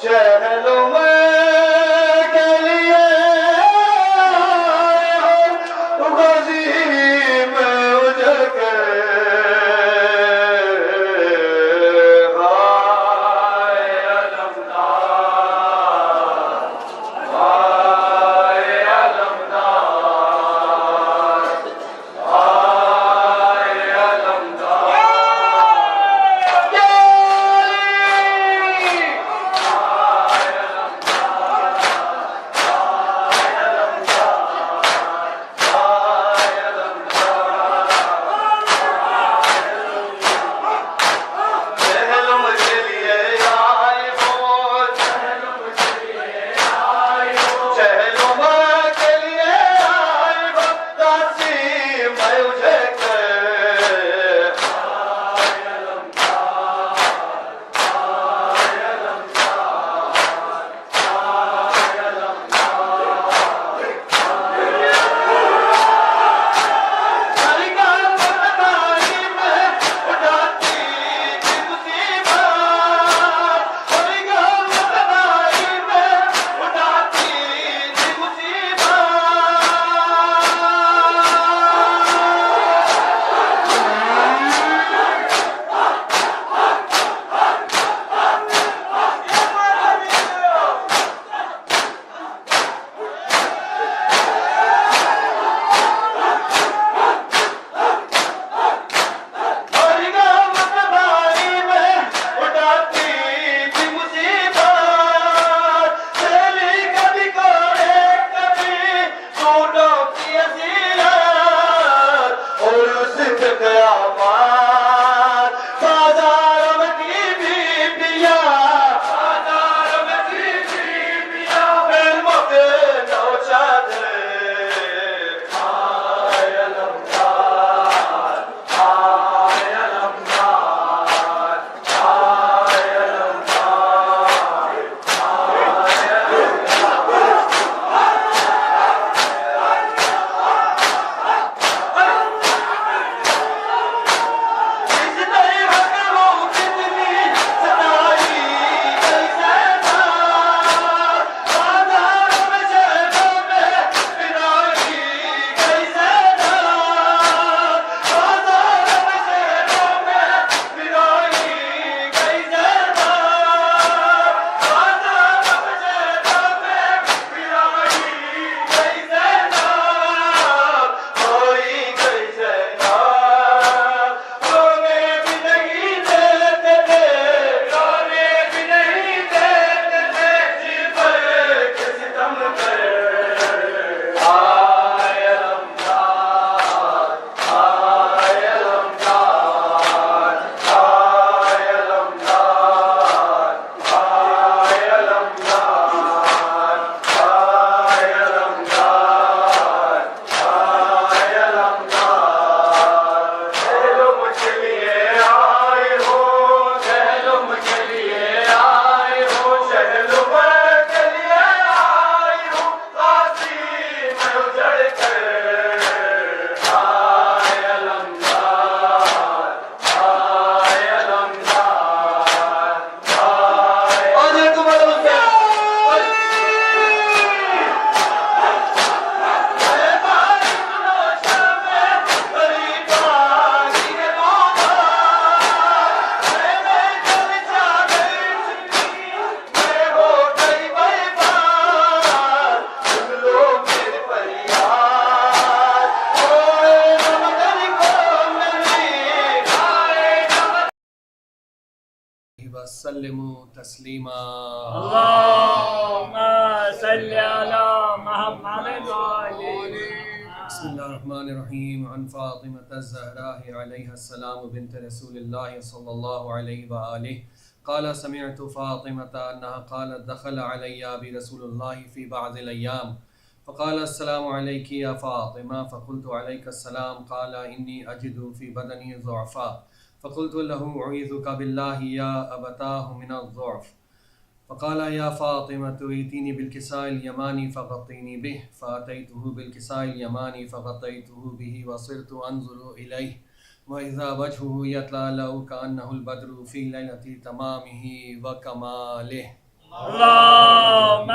چہلوں کے لیے غازی میں اجڑ کے وسلموا تسلیما اللهم صل على محمد وعلى بسم اللہ الرحمن الرحیم عن فاطمة الزہراء علیہ السلام بنت رسول اللہ صلی اللہ علیہ وآلہ قال سمعت فاطمة انها قالت دخل علی ابی رسول اللہ فی بعض الایام فقال السلام علیک یا فاطمہ فقلت علیک السلام قال انی اجد فی بدنی ضعفا فقلت له اعوذک باللہ یا ابتاہ من الضعف فقال یا فاطمة ائتینی بالکساء الیمانی فغطینی به فاتیته بالکساء الیمانی فغطیته به وصرت انظر الیہ وإذا وجهه يطلع له كأنه البدر في ليلة تمامه وكماله. اللهم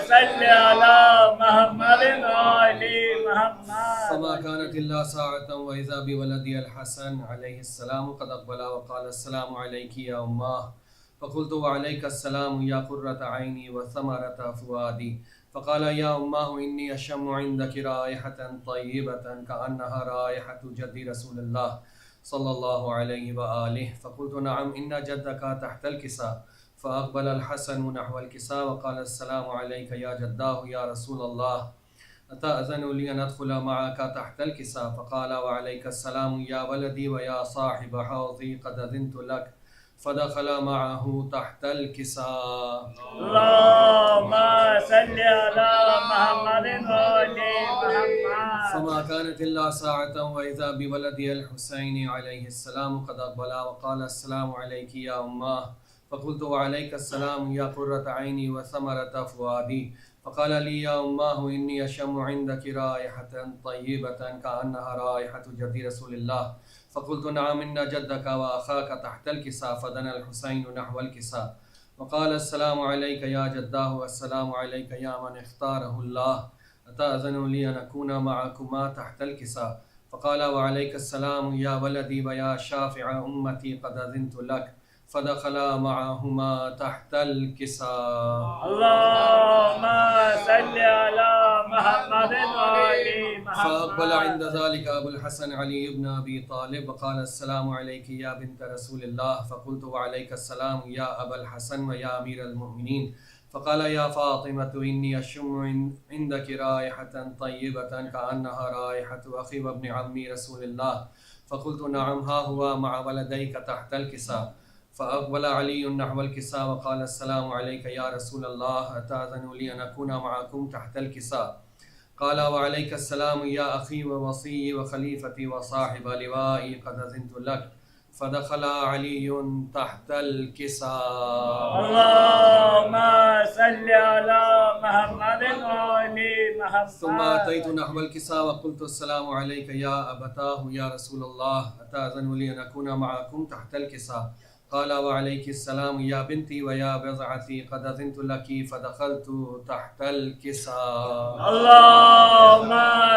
صل على محمد وآل محمد. فما كانت إلا ساعة وإذا بولدي الحسن عليه السلام قد أقبل وقال السلام عليك يا أماه. فقلت وعليك السلام يا قرة عيني وثمرة فؤادي. فقال يا أماه إني أشم عندك رائحة طيبة كأنها رائحة جد رسول الله صلى الله عليه وآله. فقلت نعم إن جدك تحت الكساء. فأقبل الحسن نحو الكساء وقال السلام عليك يا جداه يا رسول الله أتأذن لي أن أدخل معك تحت الكساء؟ فقال وعليك السلام يا ولدي ويا صاحب حوضي قد أذنت لك. فدخل معه تحت الكساء. اللهم صل على محمد وآل محمد. فما كانت إلا ساعة وإذا بولدي الحسين عليه السلام قد أقبل وقال السلام عليك يا أماه. فقلت وعليك السلام يا قرة عيني وثمرة فؤادي. فقال لي يا أماه إني أشم عندك رائحة طيبة كأنها رائحة جد رسول الله. فقلت نعم إن جدك وأخاك تحت الكساء. فدنا الحسين نحو الكساء وقال السلام عليك يا جداه والسلام عليك يا من اختاره الله. أتأذن لي أن أكون معكما تحت الكساء؟ فقال وعليك السلام يا ولدي ويا شافع أمتي قد أذنت لك. فدخلا معهما تحت الكساء. اللهم صل على محمد وآل محمد. فأقبل عند ذلك أبو الحسن علي بن أبي طالب وقال السلام عليك يا بنت رسول الله. فقلت وعليك السلام يا أبا الحسن ويا أمير المؤمنين. فقال يا فاطمة إني أشم عندك رائحة طيبة كأنها رائحة أخي وابن عمي رسول الله. فقلت نعم ها هو مع ولديك تحت الكساء. فأقبل علي نحو الكساء وقال السلام عليك يا رسول الله أتأذن لي أن أكون معكم تحت الكساء؟ قال وعليك السلام يا أخي ووصي وخليفتي وصاحب لوائي قد أذنت لك. فدخل علي تحت الكساء. اللهم صل على محمد وآل محمد. ثم أتيت نحو الكساء وقلت السلام عليك يا أبتاه يا رسول الله أتأذن لي أن أكون معكم تحت الكساء؟ قال وعليك السلام يا بنتي ويا بضعتي قد أذنت لك. فدخلت تحت الكساء. اللهم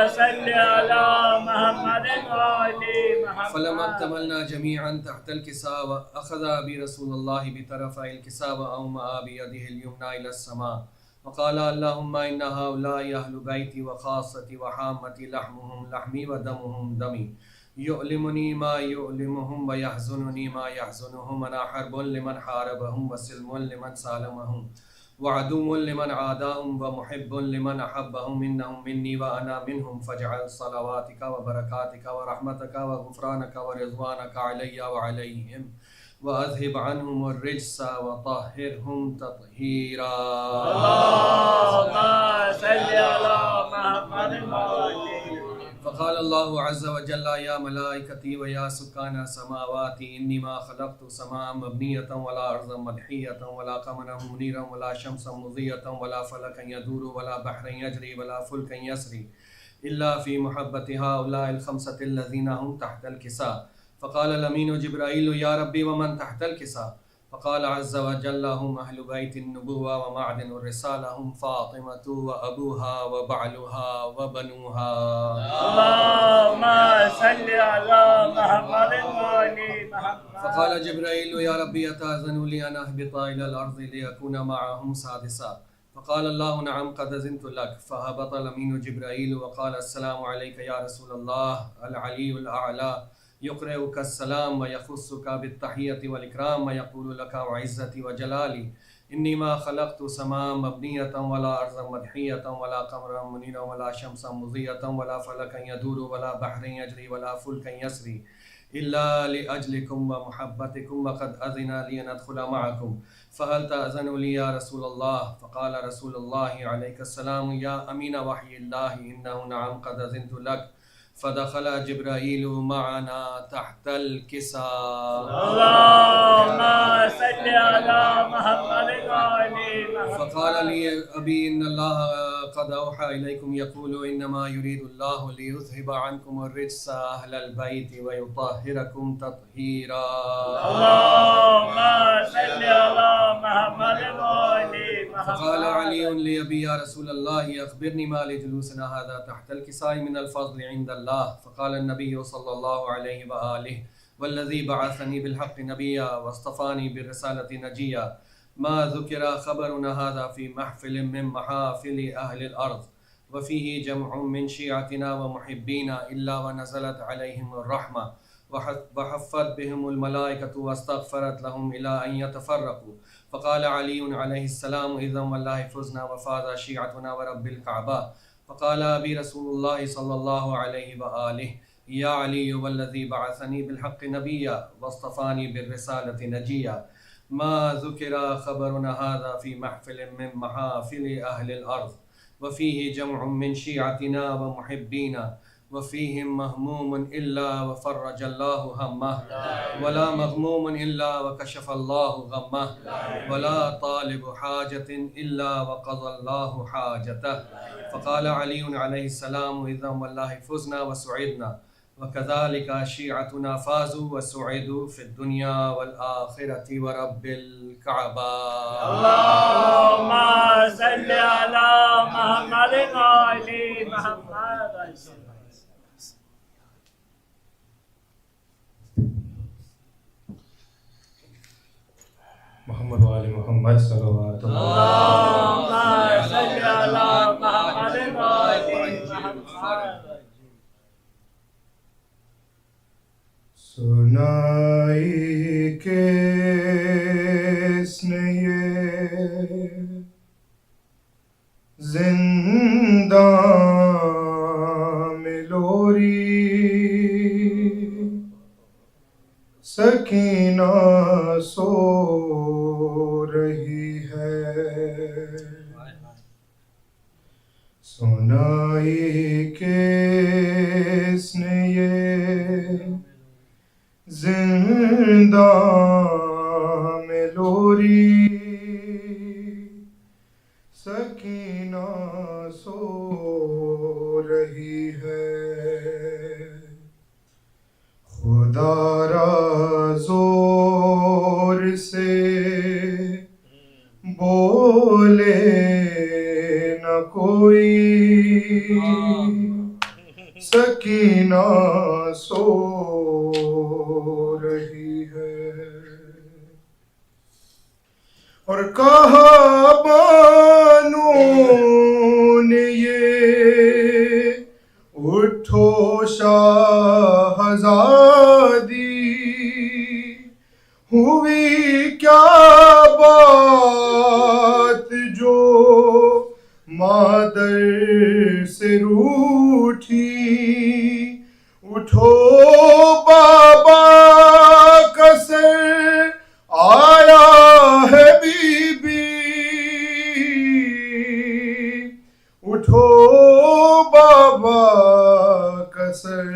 صل على محمد وآل محمد. فلما اكتملنا جميعا تحت الكساء وأخذ أبي رسول الله بطرفي الكساء وأومأ بيده اليمنى إلى السماء وقال اللهم إن هؤلاء أهل بيتي وخاصتي وحامتي لحمهم لحمي ودمهم دمي يؤلمني ما يؤلمهم ويحزنني ما يحزنهم. أنا حرب لمن حاربهم وسلم لمن سالمهم وعدو لمن عاداهم ومحب لمن أحبهم. إنهم مني وأنا منهم. فاجعل صلواتك وبركاتك ورحمتك وغفرانك ورضوانك علي وعليهم وأذهب عنهم الرجس وطهرهم تطهيرا. اللهم صل على محمد وآل. فقال الله عز وجل يا ملائكتي ويا سكان سماواتي إني ما خلقت سماء مبنية ولا أرضا مدحية ولا قمرا منيرا ولا شمسا مضية ولا فلكا يدور ولا بحرا يجري ولا فلكا يسري إلا في محبة هؤلاء الخمسة الذين هم تحت الكساء. فقال الأمين جبرائيل يا ربي ومن تحت الكساء؟ فقال عز وجل هم أهل بيت النبوة ومعدن الرسالة هم فاطمة وأبوها وبعلها وبنوها. اللهم صل على محمد وآل محمد. فقال جبرائيل يا ربي أتأذن لي أن أهبط إلى الأرض ليكون معهم سادسا؟ فقال الله نعم قد أذنت لك. فهبط الأمين جبرائيل وقال السلام عليك يا رسول الله. العلي الأعلى يقرئك السلام ويخصك بالتحية والإكرام ويقول لك وعزتي وجلالي إني ما خلقت سماء مبنية ولا أرضا مدحية ولا قمرا منيرا ولا شمسا مضية ولا فلكا يدور ولا بحر يجري ولا فلكا يسري إلا لأجلكم ومحبتكم وقد أذن لي أن أدخل معكم. فهل تأذن لي يا رسول الله؟ فقال رسول الله عليك السلام يا أمين وحي الله إنه نعم قد أذنت لك. فدخل جبرائيل معنا تحت الكساء. اللهم صل على محمد وآل محمد. فقال لي أبي إن الله قد أوحى إليكم يقول إنما يريد الله ليذهب عنكم الرجس أهل البيت ويطهركم تطهيرا. اللهم صل على محمد وآل فقال علي لأبي يا رسول الله أخبرني ما لجلوسنا هذا تحت الكساء من الفضل عند الله. فقال النبي صلى الله عليه وآله والذي بعثني بالحق نبيا واصطفاني بالرسالة نجيا ما ذكر خبرنا هذا في محفل من محافل أهل الأرض وفيه جمع من شيعتنا ومحبينا إلا ونزلت عليهم الرحمة وحفت بهم الملائكة واستغفرت لهم إلى أن يتفرقوا. فقال علي عليه السلام إذا والله فزنا وفاز شيعتنا ورب الكعبة. فقال أبي رسول الله صلى الله عليه وآله يا علي والذي بعثني بالحق نبيا واصطفاني بالرسالة نجيا ما ذكر خبرنا هذا في محفل من محافل أهل الأرض وفيه جمع من شيعتنا ومحبينا وفيهم مهموم إلا وفرج الله همه ولا مغموم إلا وكشف الله غمه ولا طالب حاجة إلا وقضى الله حاجته. فقال علي عليه السلام إذا والله فزنا وسعدنا وكذلك شيعتنا فازوا وسعدوا في الدنيا والآخرة ورب الكعبة. اللهم صل على محمد وآل محمد. محمد وآل محمد صلوات اللهم صل على محمد وآل محمد. سنائی کس نے یہ زندہ میں لوری سکینہ سو رہی ہے سنائی کس نے یہ زندہ میں لوری سکینہ سو رہی ہے خدا را زور سے بولے نہ کوئی سکینہ سو رہی ہے اور کہا بانو نے یہ اٹھو شاہزادی ہوئی کیا بات جو مادر سے روٹھی اٹھو بابا کا سر آیا ہے بی بی اٹھو بابا کا سر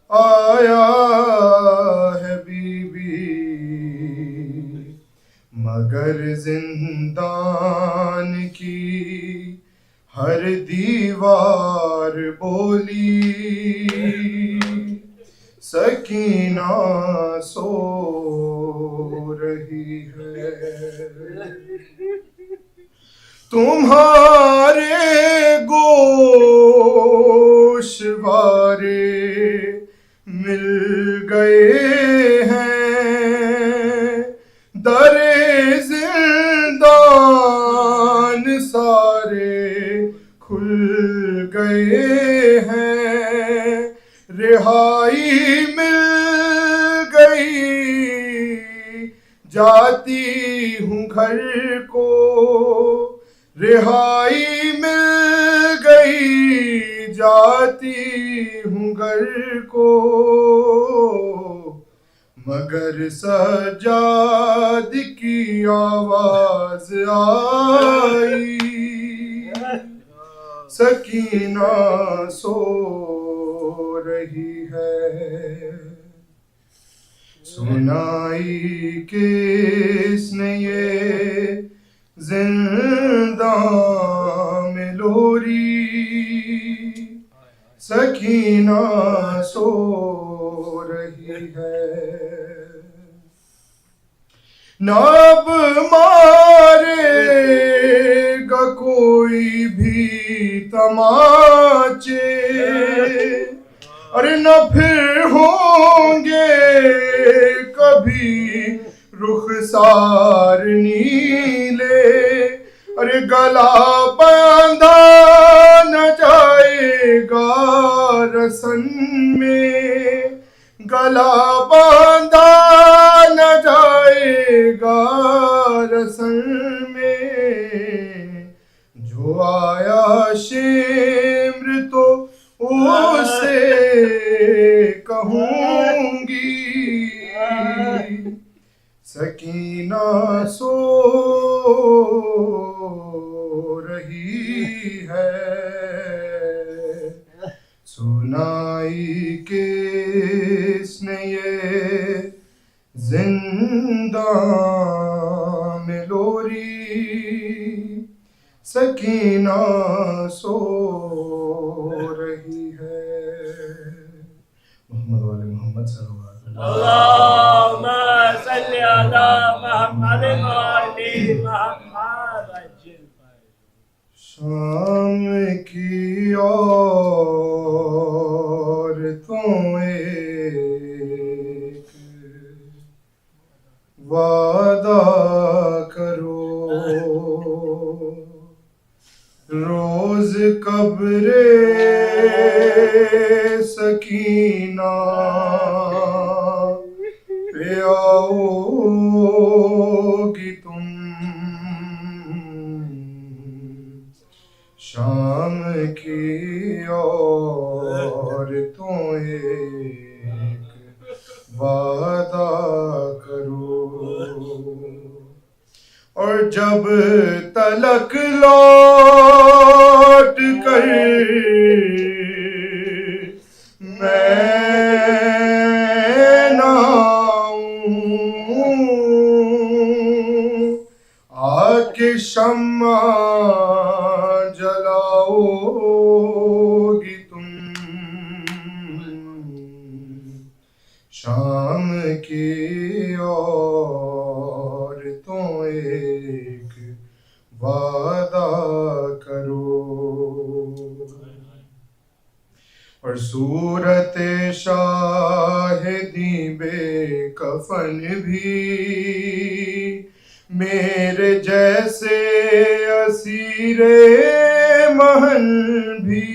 آیا ہے بی بی مگر زندان کی ہر دیوار بولی سکینہ سو رہی ہے تمہارے گوشوارے مل گئے ہیں در زندان سارے کھل گئے ہیں رہائی مل گئی جاتی ہوں گھر کو رہائی مل گئی جاتی ہوں گھر کو مگر سجاد کی آواز آئی سکینہ سو رہی ہے سنائی کس نے یہ زندہ میں لوری سکینہ سو رہی ہے ناب مارے تماچے ارے نہ پھر ہوں گے کبھی رخسار نیلے ارے گلا باندھا نہ جائے گا رسن میں گلا باندھا نہ جائے گا رسن میں جو آیا شمر تو اسے کہوں گی سکینہ سو رہی ہے سنائی کس نے یہ زندہ میں لوری سکینہ سو رہی ہے محمد والے محمد صلی اللہ علیہ وسلم اللہم صلی علی محمد وعلی محمد شام کی عورتوں ایک وعدہ کرو روز قبر سکینہ پہ آؤ گی تم شام کی عورتوں ایک وعدہ کرو اور جب تلک لوٹ کر میں نہ آؤں آ کے شمع جلاؤ گی تم شام کی عورتوں ایک وعدہ کرو اور صورت شاہدی بے کفن بھی میرے جیسے اسیر محن بھی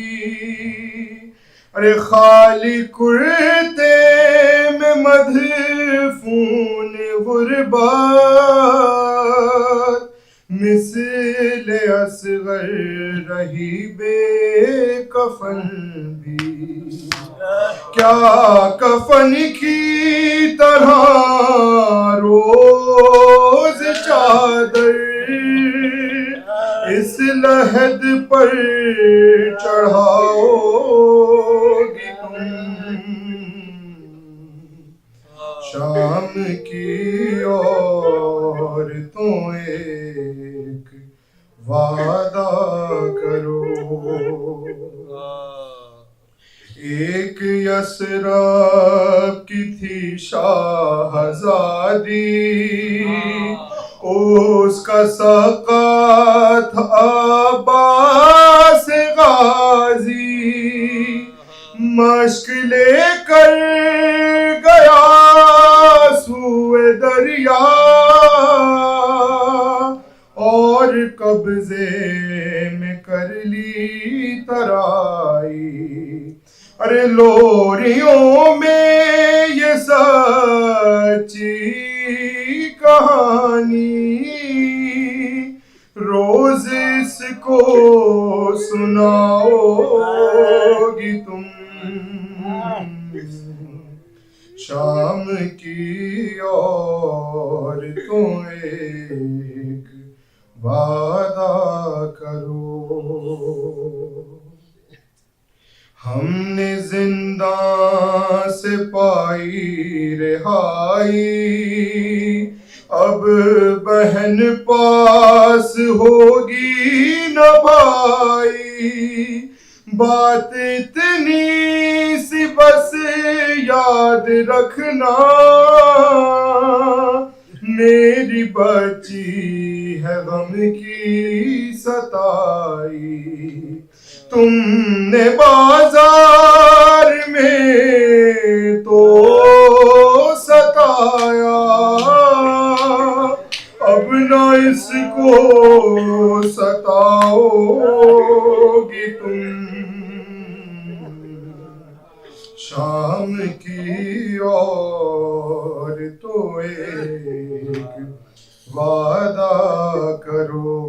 ارے خالی کرتے میں مدفون غربات مثل اصغر رہی بے کفن بھی کیا کفن کی طرح روز چادر اس لحد پر چڑھاؤ گی تم شام کی عورتوں ایک وعدہ کرو ایک یثرب کی تھی شاہزادی اس کا سقا تھا عباس غازی مشق لے کر گیا سوئے دریا اور قبضے میں کر لی ترائی ارے لوریوں میں یہ سچی کہانی روز اس کو سناؤ گی تم شام کی عورتوں ایک وعدہ کرو ہم نے زنداں سے پائی رہائی اب بہن پاس ہوگی نہ بھائی بات اتنی سی بس یاد رکھنا میری بچی ہے غم کی ستائی تم نے بازار میں تو ستایا، اب نہ اس کو ستاؤ گی تم۔ شام کی اور تو ایک وعدہ کرو،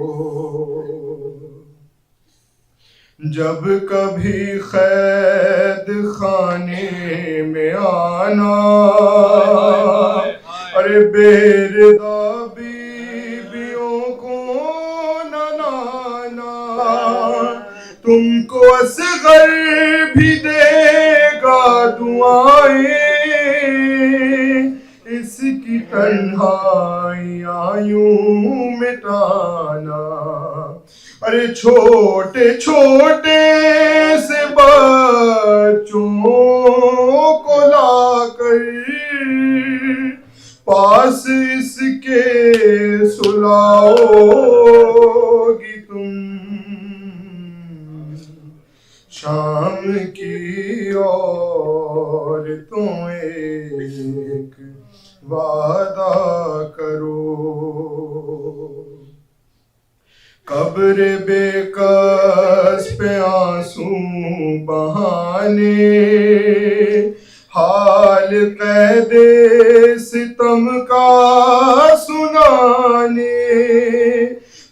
جب کبھی قید خانے میں آنا، ارے بے رضا بیویوں کو نہ لانا، تم کو اصغر بھی دے گا دعائیں، اس کی تنہائیاں یوں مٹانا، ارے چھوٹے چھوٹے سے بچوں کو لا کر پاس اس کے سلاؤ گی تم۔ شام کی اور تم ایک وعدہ کرو، قبر بے کس پہ آنسو بہانے، حال قید ستم کا سنانے،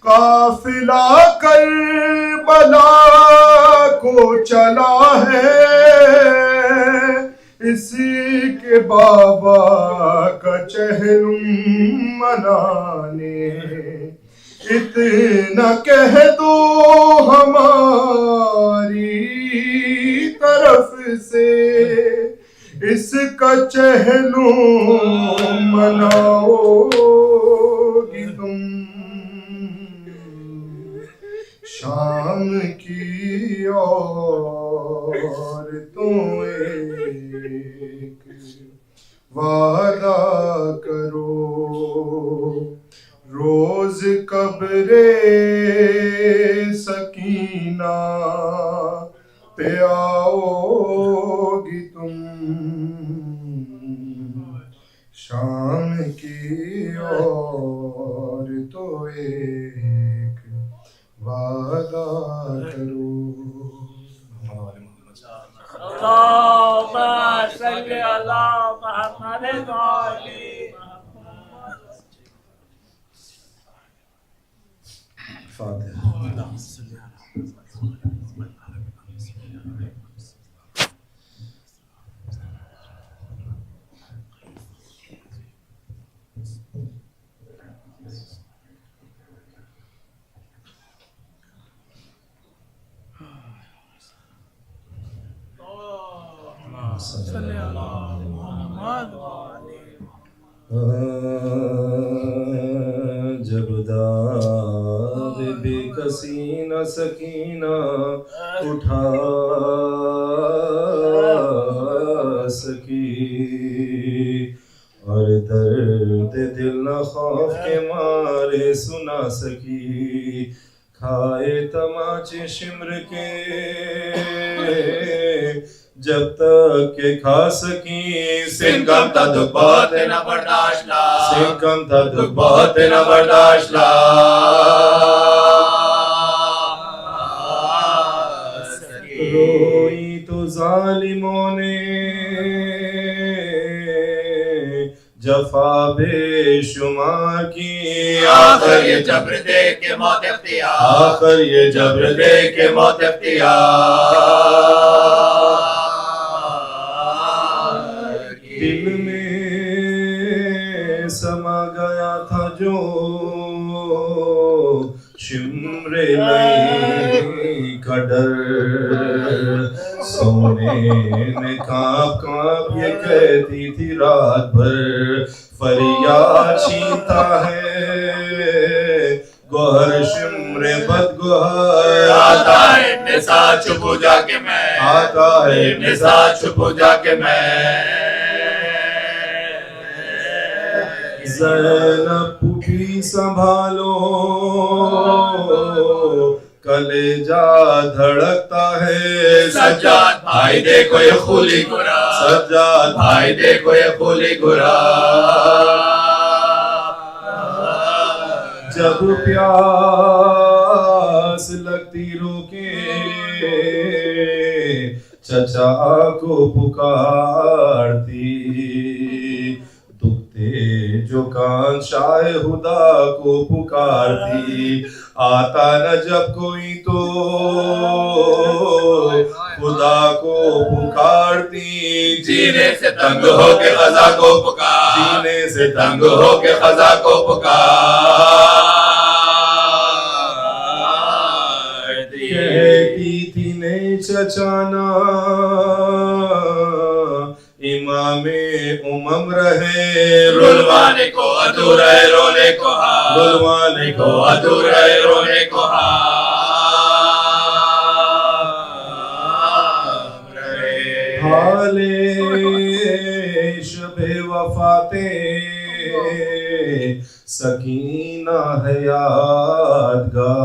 قافلہ کربلا کو چلا ہے، اسی کے بابا کا چہلم منانے، اتنا کہہ دو ہماری طرف سے، اس کا چہلم مناؤ گی تم۔ شام کی اور تم ایک وعدہ کرو، روز قبر سکینہ پہ آؤ گی تم۔ شام کی اور تو ایک وعدہ کرو۔ اللہم صلی علی محمد وعلی محمد۔ فاتحہ۔ صلی اللہ محمد وعلی۔ جب داد بے کسی نہ سکینہ اٹھا سکی، اور درد دل نہ خوف کے مارے سنا سکی، کھائے تماچے شمر کے جب تک کہ کھا سکی، سنکم تا دکھ بہت نہ برداشت لا، سنکم تا دکھ بہت نہ برداشت لا، روئی تو ظالموں نے جفا بے شمار کی، آخر یہ جبر دیکھ کے موت اختیار، آخر یہ جبر دیکھ کے موت اختیار، دل میں سما گیا تھا جو شمر لئی کا ڈر، سونے نے کانپ کانپ یہ کہتی تھی رات بھر، فریاد چھینتا ہے گوہر شمر بد گوہر، آتا ہے ابن سعد چھپو جا کے میں، آتا ہے ابن سعد چھپو جا کے میں، زینب پھوپھی سنبھالو، کلیجا دھڑکتا ہے سجاد بھائی دیکھو یہ خولی گرا سجاد بھائی دیکھو یہ خولی گرا جب پیاس لگتی روکے چچا کو پکارتی دکھتے جو کان شاہ خدا کو پکارتی آتا نہ جب کوئی تو خدا کو پکارتی جینے سے تنگ ہو کے خدا کو پکار جینے سے تنگ ہو کے خدا کو پکار کہتی تھی نہیں چچانا امام امم رہے رلوانے کو ادھورا ہے رونے کو ہاں رلوانے کو ادھورا ہے رونے کو ہاں حالے شب وفاتے سکینہ ہے یادگار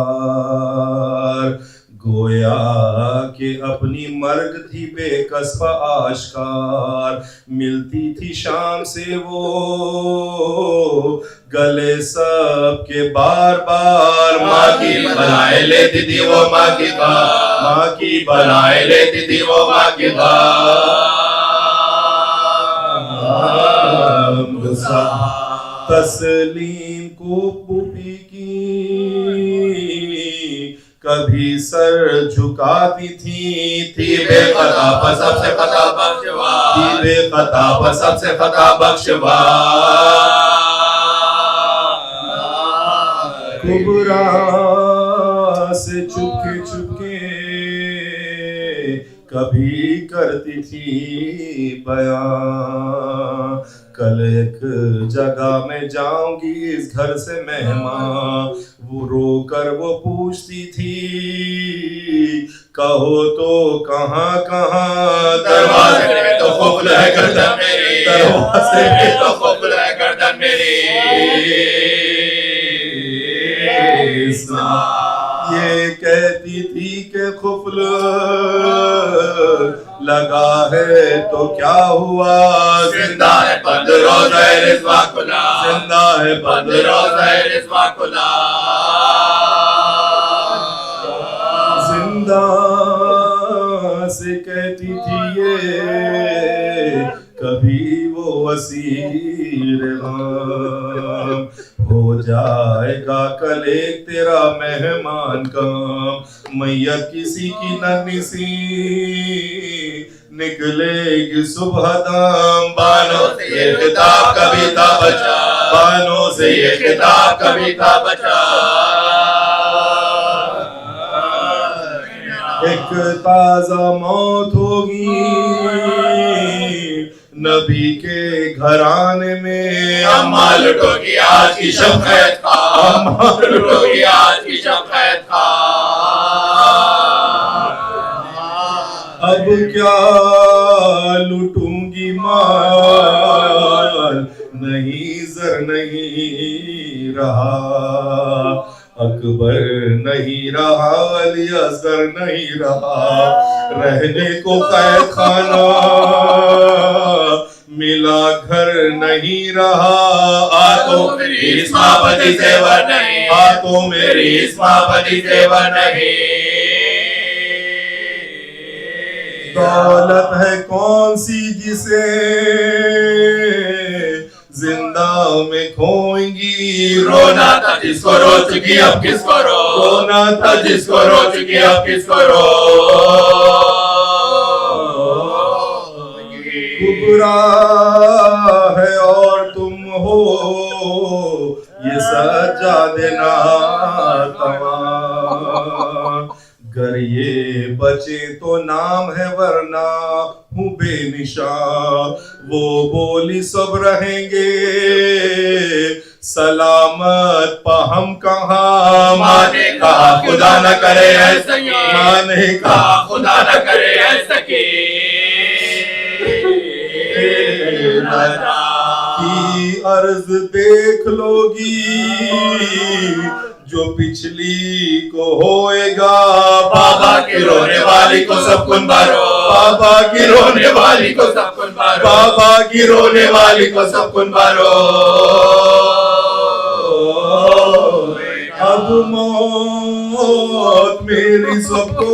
گویا کہ اپنی مرگ تھی بے کسب آشکار ملتی تھی شام سے وہ گلے سب کے بار بار ماں کی بلائے لیتی تھی وہ ماں کی بات ماں کی بلائے لیتی تھی وہ ماں کی بات تسلیم کو پوپی کی کبھی سر جھکاتی تھی بے خطا پر سب سے خطا بخشوا بے خطا پر سب سے خطا بخشوا کبرا سے چپکے چپکے کبھی کرتی تھی بیان کل ایک جگہ میں جاؤں گی اس گھر سے مہمان وہ رو کر وہ پوچھتی تھی کہو تو کہاں کہاں دروازے میں تو قفل ہے گردن میری دروازے میں تو قفل ہے گردن میری یہ کہتی تھی کہ قفل لگا ہے تو کیا ہوا زندہ ہے بند روزہ رضوا کلا زندہ ہے بند روزہ رضوا کلا زندہ سے کہتی تھی یہ کبھی وہ اسیر غم ہو جائے گا کل ایک تیرا مہمان کام میت کسی کی ننھی سی نکلے گی صبح دام بانوں سے یہ خطاب کبھی تھا بچا بانوں سے یہ خطاب کبھی تھا بچا ایک تازہ موت ہوگی نبی کے گھرانے میں اماں لٹو گی آج کی شب قید خواہ لٹو گی آج کی شب قید خواہ اب کیا لٹوں گی مال نہیں زر نہیں رہا اکبر نہیں رہا علی اصغر نہیں رہا رہنے کو قید خانہ ملا گھر نہیں رہا آتوں میری اسماں بدی زیور نہیں آتوں میری اسماں بدی زیور نہیں دولت ہے کون سی جسے زندہ میں کھوئیں گی رونا تھا جس کو رو چکی اب کس کو رو رونا تھا جس کو رو چکی اب کس کو رو کبرا ہے اور تم ہو یہ سجاد ناتواں گر یہ بچے تو نام ہے ورنہ ہوں بے نشان وہ بولی سب رہیں گے سلامت پا ہم کہاں ماں نے کہا خدا نہ کرے ایسا ماں نے کہا خدا نہ کرے ایسا کی عرض دیکھ لو گی जो पिछली को होएगा। बाबा की रोने वाली को सब कुन भरो, बाबा की रोने वाली को सब कुन भरो, बाबा की रोने वाली को सब कुन भरो। अब मौत मेरी सबको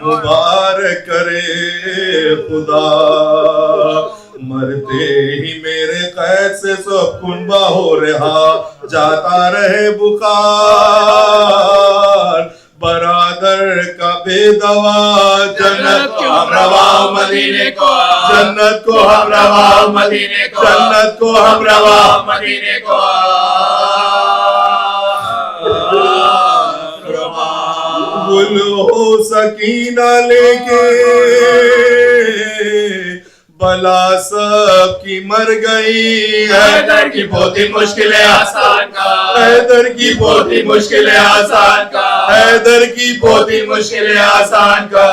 मुबारक करे खुदा, मरते ही मेरे कैद से सब कुनबा हो रहा, जाता रहे बुखार बरादर का बेदवा। जन्नत को हम रवा मदीने को, जन्नत को हम रवा मदीने को, जन्नत को हम रवा मदीने को। गुल हो सकीना लेके बला सब की मर गई। हैदर की पोती मुश्किलें आसान का, हैदर की पोती मुश्किलें आसान का, हैदर की पोती मुश्किलें आसान का।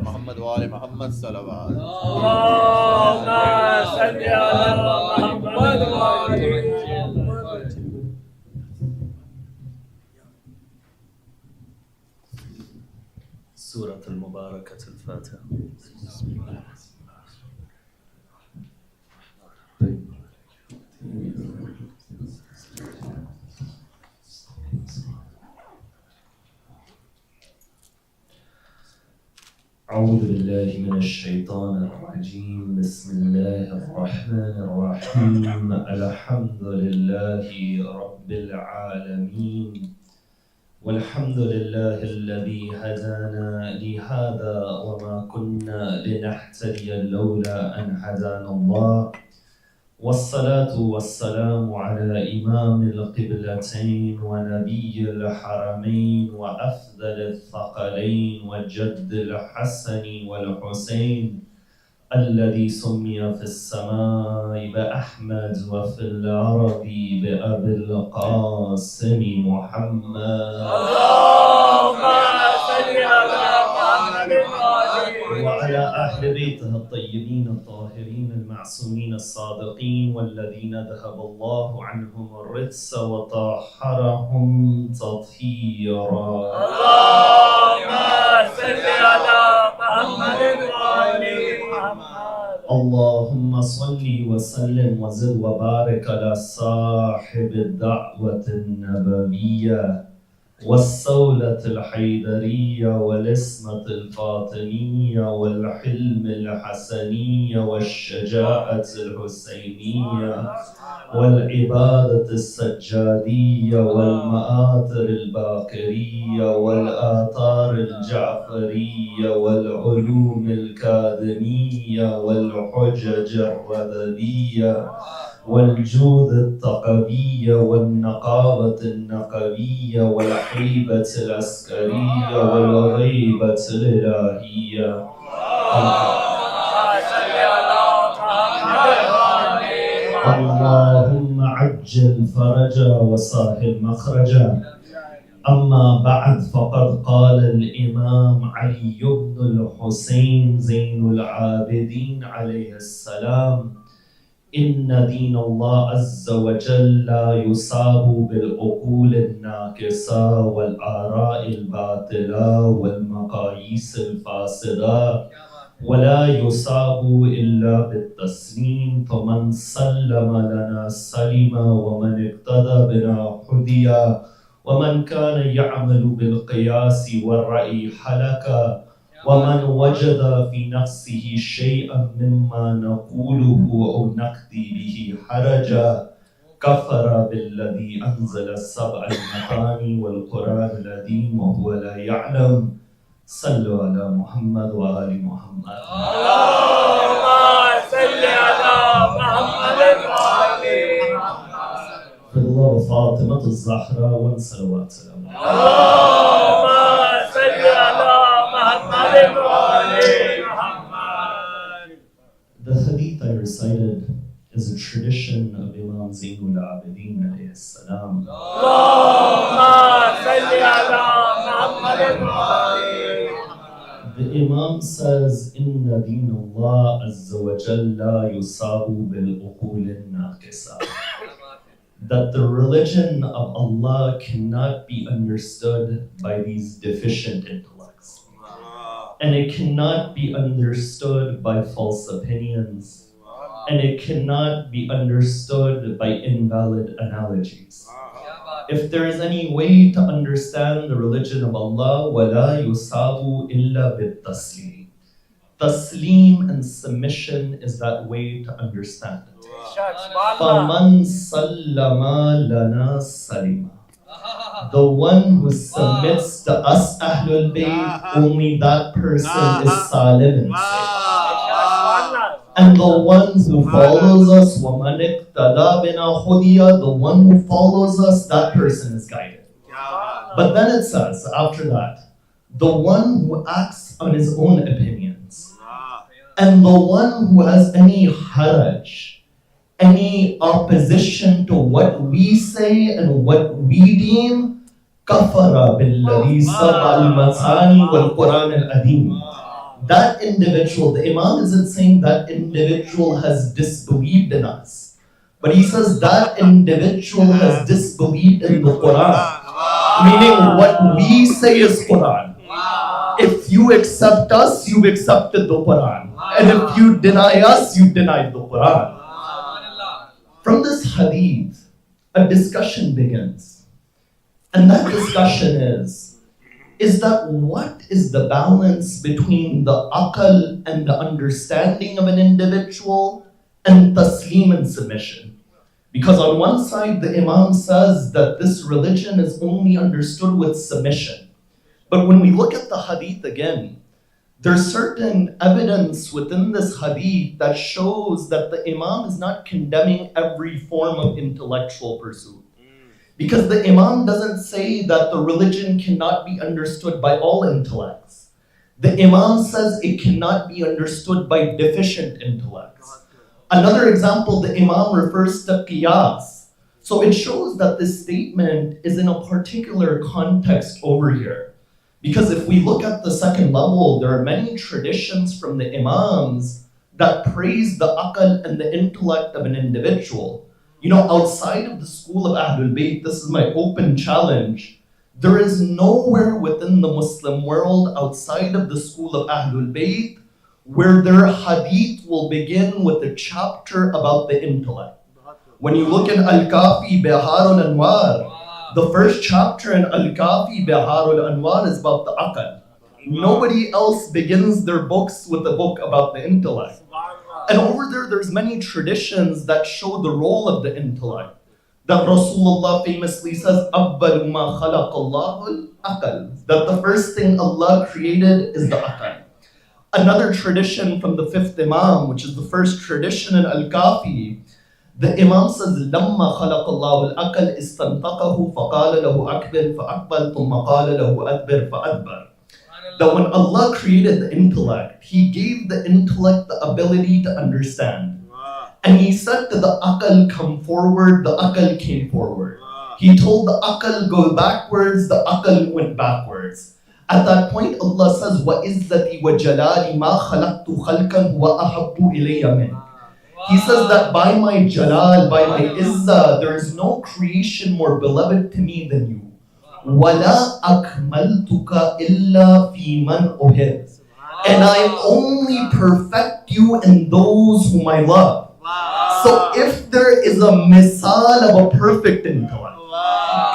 मोहम्मद वाले मोहम्मद सल्लल्लाहु सूरत al-Mubarakah al-Fatiha. أعوذ بالله من الشيطان الرجيم. بسم الله الرحمن الرحيم. الحمد لله رب العالمين، والحمد لله الذي هدانا لهذا وما كنا لنهتدي لولا أن هدانا الله، والصلاة والسلام على إمام القبلتين ونبي الحرمين وأفضل الثقلين وجد الحسن والحسين، الذي سمي في السماء بأحمد وفي الأرض بأبي القاسم محمد. اللهم صل على محمد وعلى أهل بيته الطيبين الطاهرين المعصومين الصادقين، والذين ذهب الله عنهم الرجس وطهرهم تطهيرا. اللهم صل على محمد وعلى محمد. اللهم صل وسلم وزد وبارك على صاحب الدعوة النبوية والصولة الحيدرية والإسمة الفاطمية والحلم الحسنية والشجاعة الحسينية والعبادة السجادية والمآثر الباقرية والآثار الجعفرية والعلوم الكاظمية والحجج الرذبية والجود التقوية والنقابة النقبية والحيبة العسكرية والغيبة الإلهية. اللهم عجل فرجا وسهل مخرجا. أما بعد، فقد قال الإمام علي بن الحسين زين العابدين عليه السلام: إن دين الله عز وجل لا يصاب بالعقول الناكسة والآراء الباطلة والمقاييس الفاسدة، ولا يصاب إلا بالتسليم، فمن سلم لنا سلم، ومن اقتدى بنا هدي، ومن كان يعمل بالقياس والرأي حلك، ومن وجد في نفسه شيئا مما نقوله أو نقضي به حرجا كفر بالذي أنزل السبع المثاني والقرآن العظيم وهو لا يعلم. صلوا على محمد وآل محمد. اللهم صل على محمد وآل محمد. الله وفاطمة الزهراء والصلوات على اللهم صل على محمد وآل محمد. The hadith I recited is a tradition of Imam Zainul Abidin alayhi salam. اللهم The Imam says, Inna deen Allah Azza wa Jalla yusabu bil uqulin naqisa. That the religion of Allah cannot be understood by these deficient intellects. And it cannot be understood by false opinions. And it cannot be understood by invalid analogies. If there is any way to understand the religion of Allah, وَلَا يُصَابُ إِلَّا بِالتَّسْلِيمِ. Taslim and submission is that way to understand it. فَمَنْ سَلَّمَ لَنَا سَلِمَ. The one who submits to us, Ahlul Bayt, only that person is salim and safe. And the one who follows us, وَمَنِ اقْتَدَى بِنَا هُدِيَ, the one who follows us, that person is guided. But then it says, after that, the one who acts on his own opinions, and the one who has any haraj, any opposition to what we say and what we deem, kafara billadhi sab'a al-mathani wal-Quran al-Adim. That individual, the Imam isn't saying that individual has disbelieved in us, but he says that individual has disbelieved in the Quran. Meaning what we say is Quran. If you accept us, you've accepted the Quran. And if you deny us, you've denied the Quran. From this hadith, a discussion begins. And that discussion is that what is the balance between the aql and the understanding of an individual and taslim and submission? Because on one side, the Imam says that this religion is only understood with submission. But when we look at the hadith again, there's certain evidence within this hadith that shows that the Imam is not condemning every form of intellectual pursuit. Because the Imam doesn't say that the religion cannot be understood by all intellects. The Imam says it cannot be understood by deficient intellects. Another example, the Imam refers to qiyas. So it shows that this statement is in a particular context over here. Because if we look at the second level, there are many traditions from the Imams that praise the aql and the intellect of an individual. You know, outside of the school of Ahlul Bayt, this is my open challenge, there is nowhere within the Muslim world outside of the school of Ahlul Bayt where their hadith will begin with a chapter about the intellect. When you look in Al-Kafi Biharul Anwar, the first chapter in Al-Kafi Biharul Anwar is about the aql. Nobody else begins their books with a book about the intellect. And over there, there's many traditions that show the role of the intellect. That Rasulullah famously says, أَوَّلُ مَا خَلَقَ اللَّهُ الْأَقْلَ. That the first thing Allah created is the aql. Another tradition from the fifth Imam, which is the first tradition in Al-Kafi, the Imam says, لَمَّا خَلَقَ اللَّهُ الْأَقْلَ إِسْتَنْطَقَهُ فَقَالَ لَهُ أَكْبِرْ فَأَقْبَلْ ثُمَّ قَالَ لَهُ أَدْبِرْ فَأَدْبَرْ. That when Allah created the intellect, He gave the intellect the ability to understand. And He said to the aql, come forward, the aql came forward. He told the aql, go backwards, the aql went backwards. At that point, Allah says, وَإِزَّتِي وَجَلَالِ مَا خَلَقْتُ خَلْقًا وَأَحَبُّ إِلَيَّ مِنْ. He says that by my jalal, by my izzah, there is no creation more beloved to me than you. وَلَا أَكْمَلْتُكَ إِلَّا فِي مَنْ أُحِبْ. And I only perfect you in those whom I love. So if there is a misal of a perfect intellect,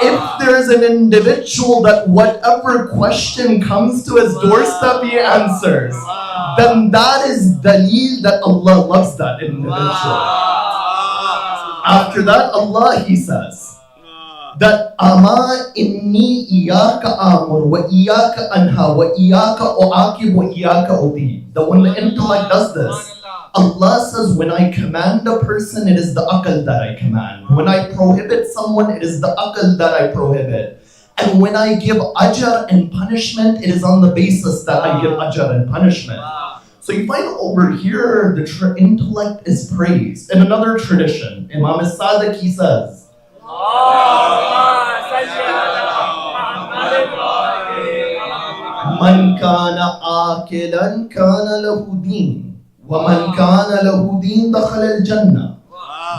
if there is an individual that whatever question comes to his doorstep he answers, then that is dalil that Allah loves that individual. After that, Allah, He says, that ama inni iyaka amur wa iyaka anha wa iyaka uaqib wa iyaka uti. That when the intellect does this, Allah says, when I command a person, it is the aql that I command. When I prohibit someone, it is the aql that I prohibit. And when I give ajr and punishment, it is on the basis that I give ajr and punishment. So you find over here, the intellect is praised. In another tradition, Imam Sadiq, he says, من كان آكلا كان له دين ومن كان له دين دخل الجنة.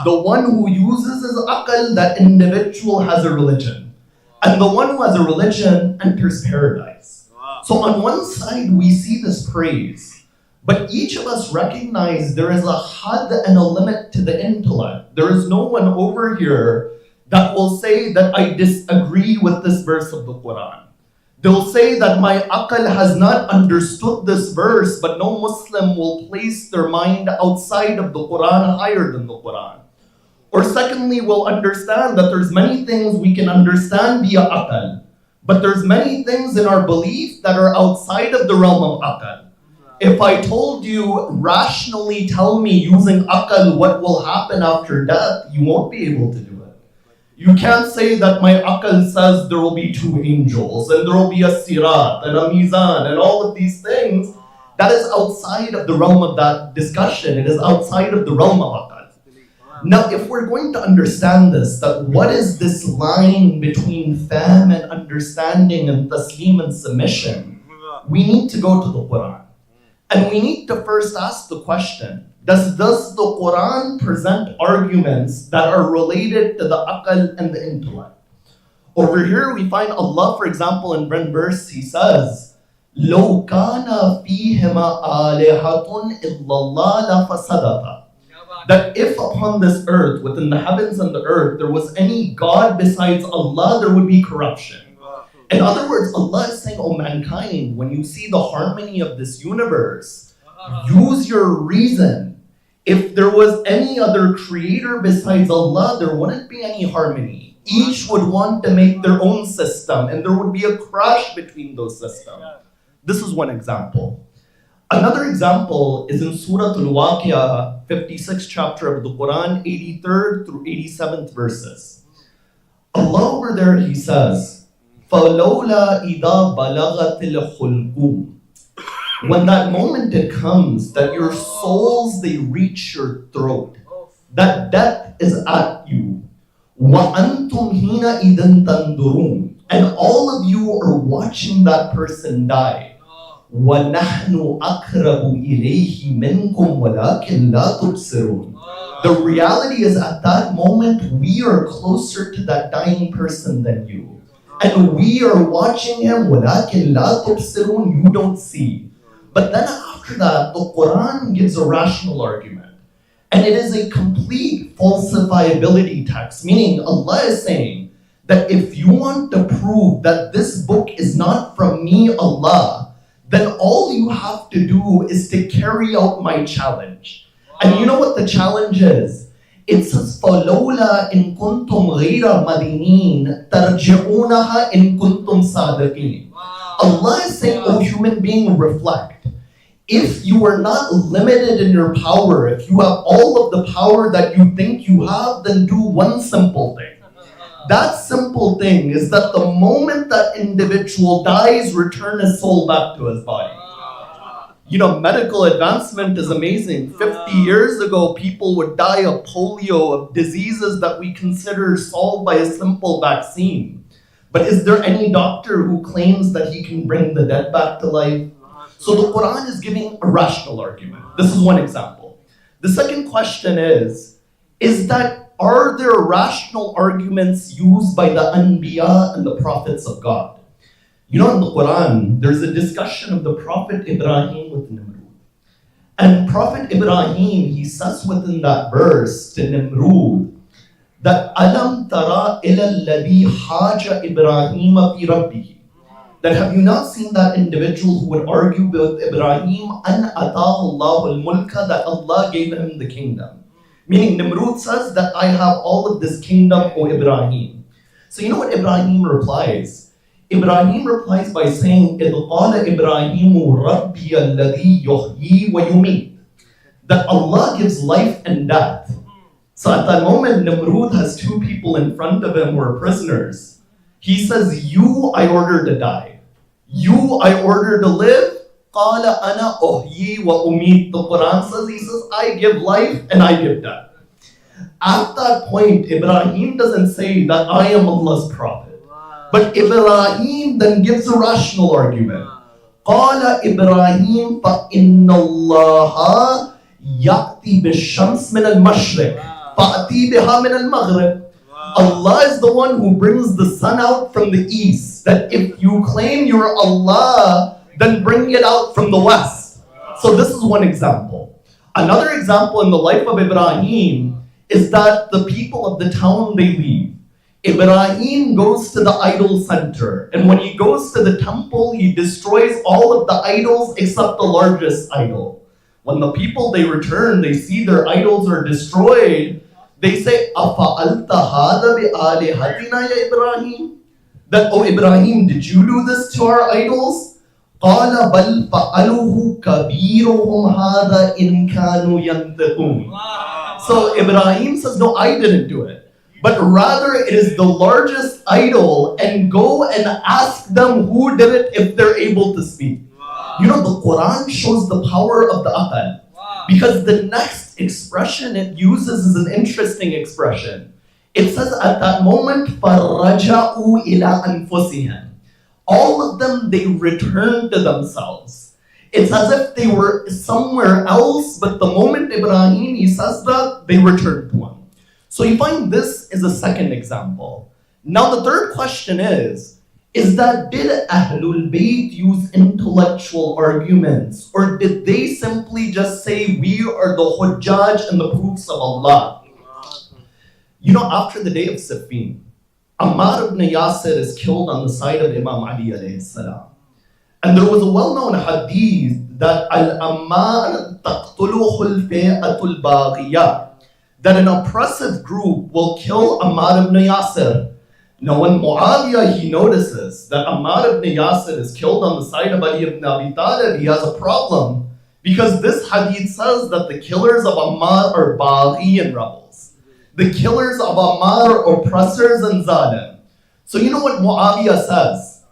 The one who uses his aql, that individual has a religion. And the one who has a religion enters paradise. So on one side we see this praise, but each of us recognize there is a had and a limit to the intellect. There is no one over here that will say that I disagree with this verse of the Quran. They'll say that my aql has not understood this verse, but no Muslim will place their mind outside of the Quran higher than the Quran. Or secondly, we'll understand that there's many things we can understand via aql, but there's many things in our belief that are outside of the realm of aql. If I told you, rationally tell me using aql what will happen after death, you won't be able to do it. You can't say that my aql says there will be two angels and there will be a sirat and a mizan and all of these things. That is outside of the realm of that discussion. It is outside of the realm of aql. Now, if we're going to understand this, that what is this line between fahm and understanding and taslim and submission, we need to go to the Quran. And we need to first ask the question, does the Quran present arguments that are related to the aql and the intellect? Over here we find Allah, for example, in one verse, He says, لَوْ كَانَ فِيهِمَا آلِهَةٌ إِلَّا اللَّهُ لَفَسَدَتَا. That if upon this earth, within the heavens and the earth, there was any God besides Allah, there would be corruption. In other words, Allah is saying, oh mankind, when you see the harmony of this universe, use your reason. If there was any other creator besides Allah, there wouldn't be any harmony. Each would want to make their own system, and there would be a crash between those systems. This is one example. Another example is in Surah Al-Waqi'ah, 56th chapter of the Quran, 83rd through 87th verses. Allah over there, He says, فَلَوْلَا إِذَا بَلَغَتِ الْحُلْقُومِ. When that moment it comes, that your souls, they reach your throat, that death is at you. وَأَنْتُمْ حِينَئِذٍ تَنْظُرُونَ. And all of you are watching that person die. وَنَحْنُ أَقْرَبُ إِلَيْهِ مِنْكُمْ وَلَكِنْ لَا تُبْصِرُونَ. The reality is at that moment, we are closer to that dying person than you. And we are watching him, وَلَكِنْ لَا تُبْصِرُونَ. You don't see. But then after that, the Quran gives a rational argument. And it is a complete falsifiability text, meaning Allah is saying that if you want to prove that this book is not from me, Allah, then all you have to do is to carry out my challenge. And you know what the challenge is? It says, فَلَوْلَا إِن كُنْتُمْ غَيْرَ مَدِينِينَ تَرْجِعُونَهَا إِن كُنْتُمْ صَادِقِينَ. Allah is saying, oh human being, reflect. If you are not limited in your power, if you have all of the power that you think you have, then do one simple thing. That simple thing is that the moment that individual dies, return his soul back to his body. You know, medical advancement is amazing. 50 years ago, people would die of polio, of diseases that we consider solved by a simple vaccine. But is there any doctor who claims that he can bring the dead back to life? So the Quran is giving a rational argument. This is one example. The second question is that are there rational arguments used by the Anbiya and the prophets of God? You know, in the Quran, there's a discussion of the Prophet Ibrahim with Nimrud. And Prophet Ibrahim, he says within that verse to Nimrud, that Alam tara ila alladhi haja Ibrahim fi rabbih. That have you not seen that individual who would argue with Ibrahim, an atahu Allahu al-mulka, that Allah gave him the kingdom. Meaning Nimrud says that I have all of this kingdom, O Ibrahim. So you know what Ibrahim replies? Ibrahim replies by saying, إِذْ قَالَ إِبْرَاهِيمُ رَبِّيَ الَّذِي يُحْيِي وَيُمِيتُ. That Allah gives life and death. So at that moment, Nimrud has two people in front of him who are prisoners. He says, you I order to die. You I order to live. قَالَ أَنَا أُحْيِي وَأُمِيتُ. The Quran says, he says, I give life and I give death. At that point, Ibrahim doesn't say that I am Allah's prophet. But Ibrahim then gives a rational argument. قال إبراهيم فإن الله يأتي بالشمس من المشرق فأتي بها من المغرب. Allah is the one who brings the sun out from the east. That if you claim you're Allah, then bring it out from the west. So this is one example. Another example in the life of Ibrahim is that the people of the town, they leave. Ibrahim goes to the idol center, and when he goes to the temple, he destroys all of the idols except the largest idol. When the people, they return, they see their idols are destroyed, they say, أَفَعَلْتَ هَذَا بِآلِهَتِنَا يَا إِبْرَاهِيم? That, oh Ibrahim, did you do this to our idols? قَالَ بَلْ فَعَلُهُ كَبِيرُهُمْ هَذَا إِنْ كَانُوا يَنْتِقُونَ. So Ibrahim says, no, I didn't do it. But rather it is the largest idol, and go and ask them who did it if they're able to speak. You know, the Quran shows the power of the aqal. Because the next expression it uses is an interesting expression. It says at that moment, فَرَجَعُوا إِلَىٰ أَنفُسِهِمْ. All of them, they returned to themselves. It's as if they were somewhere else, but the moment Ibrahim, he says that, they returned to him. So you find this is a second example. Now the third question is that did Ahlul Bayt use intellectual arguments, or did they simply just say we are the Hujjaj and the proofs of Allah? You know, after the day of Siffin, Ammar ibn Yasir is killed on the side of Imam Ali alayhi salam. And there was a well-known hadith that Al-Ammar taqtuluhu al-fi'atul baghiyah, that an oppressive group will kill Ammar ibn Yasir. Now when Muawiyah, he notices that Ammar ibn Yasir is killed on the side of Ali ibn Abi Talib, he has a problem, because this hadith says that the killers of Ammar are Baghi and rebels. The killers of Ammar are oppressors and zalim. So you know what Muawiyah says?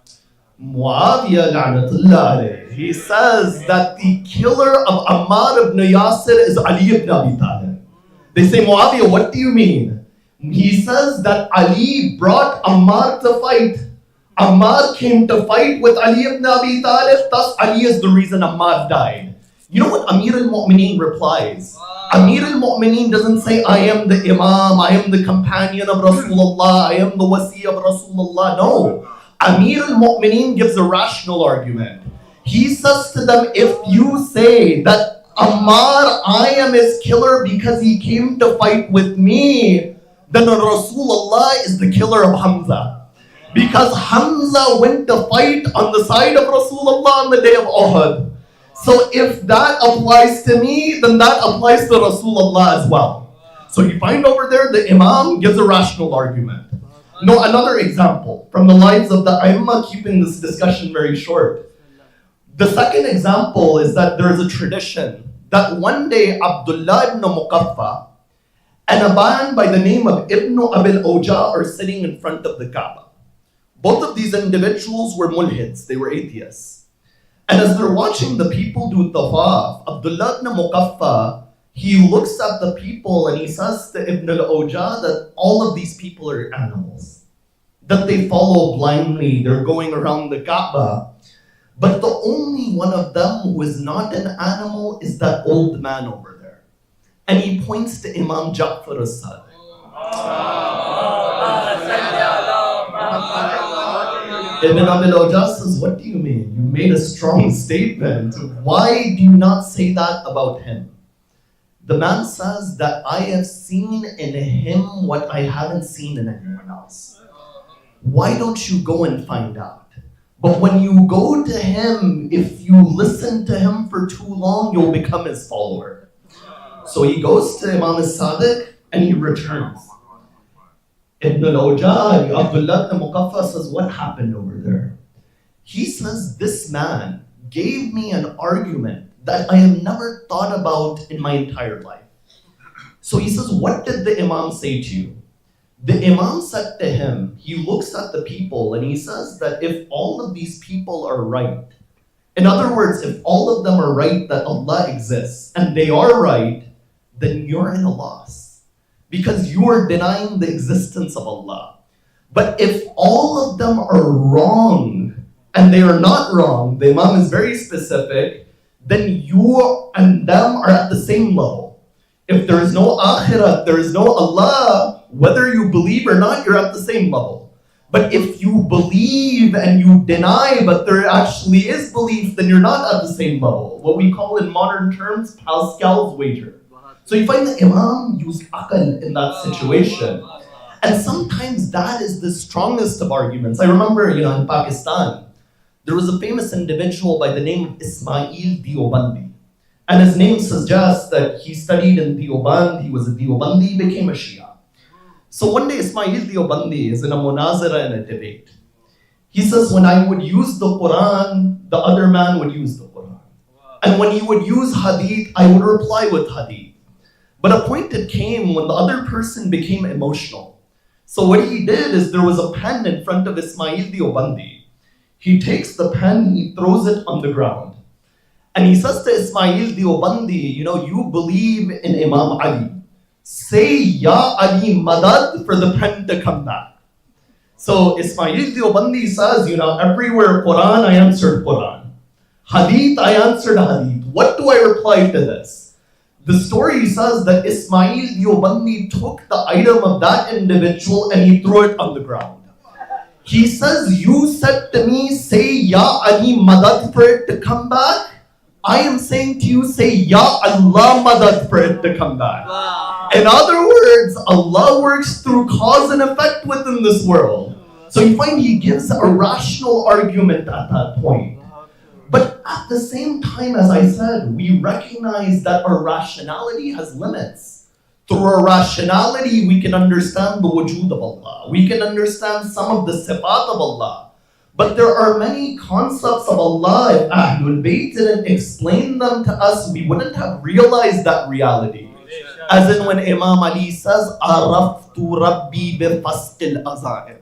Muawiyah, la'natullah alayh, he says that the killer of Ammar ibn Yasir is Ali ibn Abi Talib. They say, Muawiyah, what do you mean? He says that Ali brought Ammar to fight. Ammar came to fight with Ali ibn Abi Talib, thus Ali is the reason Ammar died. You know what Amir al-Mu'mineen replies? Amir al-Mu'mineen doesn't say, I am the Imam, I am the companion of Rasulullah, I am the wasi of Rasulullah. No. Amir al-Mu'mineen gives a rational argument. He says to them, if you say that Ammar, I am his killer because he came to fight with me, then Rasulullah is the killer of Hamza. Because Hamza went to fight on the side of Rasulullah on the day of Uhud. So if that applies to me, then that applies to Rasulullah as well. So you find over there, the Imam gives a rational argument. No, another example from the lives of the Aimma, keeping this discussion very short. The second example is that there is a tradition that one day Abdullah ibn Muqaffa and a man by the name of Ibn Abil Oja are sitting in front of the Kaaba. Both of these individuals were mulhids, they were atheists. And as they're watching the people do tawaf, Abdullah ibn Muqaffa, he looks at the people and he says to Ibn al-Oja that all of these people are animals. That they follow blindly, they're going around the Kaaba. But the only one of them who is not an animal is that old man over there. And he points to Imam Ja'far as-Sadiq. Ibn Abil Oja says, what do you mean? You made a strong statement. Why do you not say that about him? The man says that I have seen in him what I haven't seen in anyone else. Why don't you go and find out? But when you go to him, if you listen to him for too long, you'll become his follower. So he goes to Imam as-Sadiq and he returns. Ibn al-Oja, Abdullah ibn Muqaffa says, what happened over there? He says, this man gave me an argument that I have never thought about in my entire life. So he says, what did the Imam say to you? The Imam said to him, he looks at the people and he says that if all of these people are right, in other words, if all of them are right that Allah exists, and they are right, then you're in a loss. Because you are denying the existence of Allah. But if all of them are wrong, and they are not wrong, the Imam is very specific, then you and them are at the same level. If there is no akhirat, there is no Allah, whether you believe or not, you're at the same level. But if you believe and you deny, but there actually is belief, then you're not at the same level. What we call in modern terms, Pascal's wager. So you find the Imam used aql in that situation. And sometimes that is the strongest of arguments. I remember, in Pakistan, there was a famous individual by the name of Ismail Deobandi. And his name suggests that he studied in Deoband, he was a Deobandi, became a Shia. So one day Ismail Deobandi is in a munazara, in a debate. He says, when I would use the Quran, the other man would use the Quran. And when he would use hadith, I would reply with hadith. But a point that came when the other person became emotional. So what he did is there was a pen in front of Ismail Deobandi. He takes the pen, he throws it on the ground. And he says to Ismail Deobandi, you believe in Imam Ali. Say Ya Ali Madad for the pen to come back. So Ismail Deobandi says, everywhere Quran, I answered Quran. Hadith, I answered Hadith. What do I reply to this? The story says that Ismail Deobandi took the item of that individual and he threw it on the ground. He says, you said to me, say Ya Ali Madad for it to come back. I am saying to you, say Ya Allah Madad for it to come back. In other words, Allah works through cause and effect within this world. So you find he gives a rational argument at that point. But at the same time, as I said, we recognize that our rationality has limits. Through our rationality, we can understand the wujud of Allah. We can understand some of the sifat of Allah. But there are many concepts of Allah. If Ahlul Bayt didn't explain them to us, we wouldn't have realized that reality. As in when Imam Ali says, Araftu Rabbi bi fastil azaim.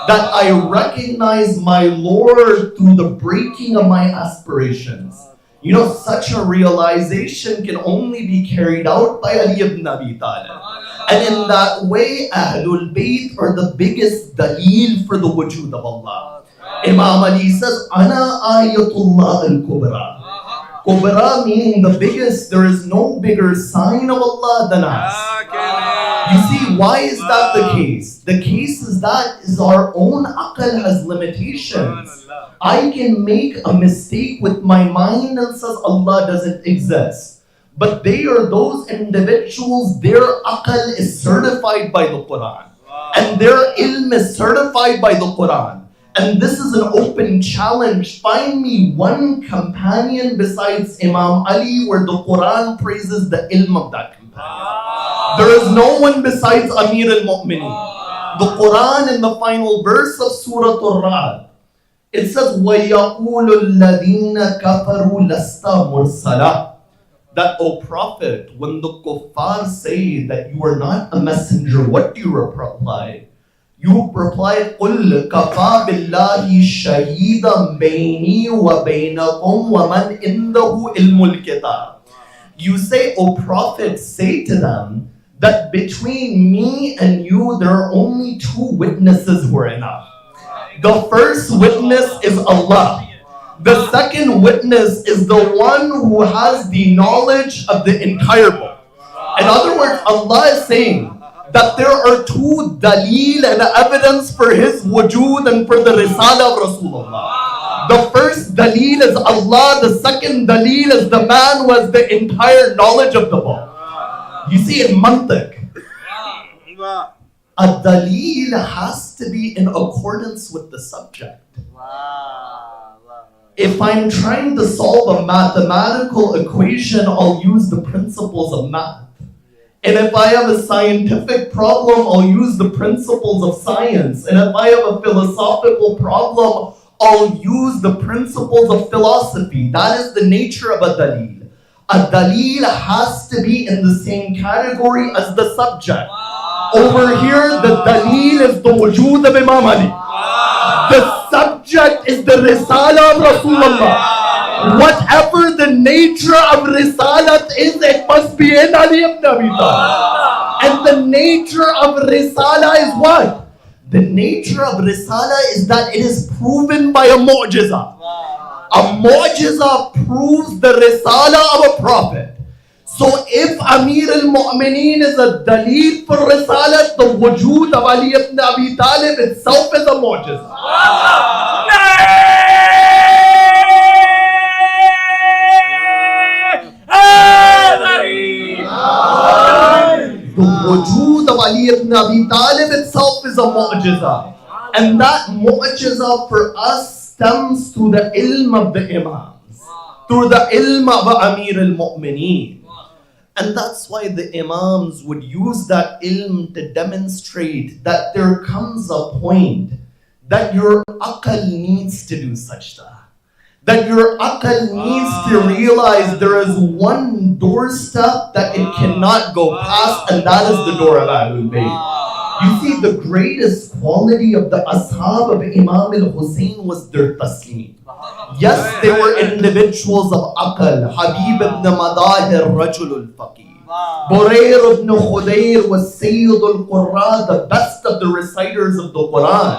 That I recognize my Lord through the breaking of my aspirations. Such a realization can only be carried out by Ali ibn Abi Talib. And in that way, Ahlul Bayt are the biggest dalil for the wujud of Allah. Imam Ali says, Ana ayatullah al-kubra. Kubra meaning the biggest. There is no bigger sign of Allah than us. You see, why is that the case? The case is that our own aql has limitations. I can make a mistake with my mind and says Allah doesn't exist. But they are those individuals, their aql is certified by the Quran. And their ilm is certified by the Quran. And this is an open challenge. Find me one companion besides Imam Ali where the Quran praises the ilm of that companion. There is no one besides Amir al-Mu'mineen. The Quran in the final verse of Surah Al-Ra'd, it says, وَيَقُولُ الَّذِينَ كَفَرُوا لَسْتَ مُرْسَلًا. That, O Prophet, when the kuffar say that you are not a messenger, what do you reply? You reply, قُلْ كَفَى بِاللَّهِ شَهِيدًا بَيْنِي وَبَيْنَكُمْ وَمَنْ إِنْدَهُ عِلْمُ الْكِتَابِ. You say, O Prophet, say to them that between me and you there are only two witnesses who are enough. The first witness is Allah. The second witness is the one who has the knowledge of the entire book. In other words, Allah is saying that there are two dalil and evidence for his wujud and for the risala of Rasulullah. The first dalil is Allah, the second dalil is the man who has the entire knowledge of the book. You see, in mantiq, a dalil has to be in accordance with the subject. If I'm trying to solve a mathematical equation, I'll use the principles of math. And if I have a scientific problem, I'll use the principles of science. And if I have a philosophical problem, I'll use the principles of philosophy. That is the nature of a dalil. A dalil has to be in the same category as the subject. Over here, the dalil is the wujud of Imam Ali. The subject is the risala of Rasulullah. Whatever the nature of risalat is, it must be in Ali ibn Abi Talib. And the nature of risala is what? The nature of Risala is that it is proven by a mu'jiza. A mu'jiza proves the Risala of a prophet. So if Amir al-Mu'mineen is a daleel for Risala, the wujood of Ali ibn Abi Talib itself is a mu'jiza. The wujood of Ali ibn Abi Talib itself is a mu'jiza. And that mu'jiza for us stems through the ilm of the imams, through the ilm of Amir al-Mu'mineen. And that's why the imams would use that ilm to demonstrate that there comes a point that your aql needs to do sajda. That your aql needs to realize there is one doorstep that it cannot go past, and that is the door of Ahlul Bayt. You see, the greatest quality of the ashab of Imam al-Hussein was their taslim. Yes, they were individuals of aql. Habib ibn Madahir, Rajul al-Faqih. Burayr ibn Khudayr was Sayyid al-Qurra, the best of the reciters of the Quran.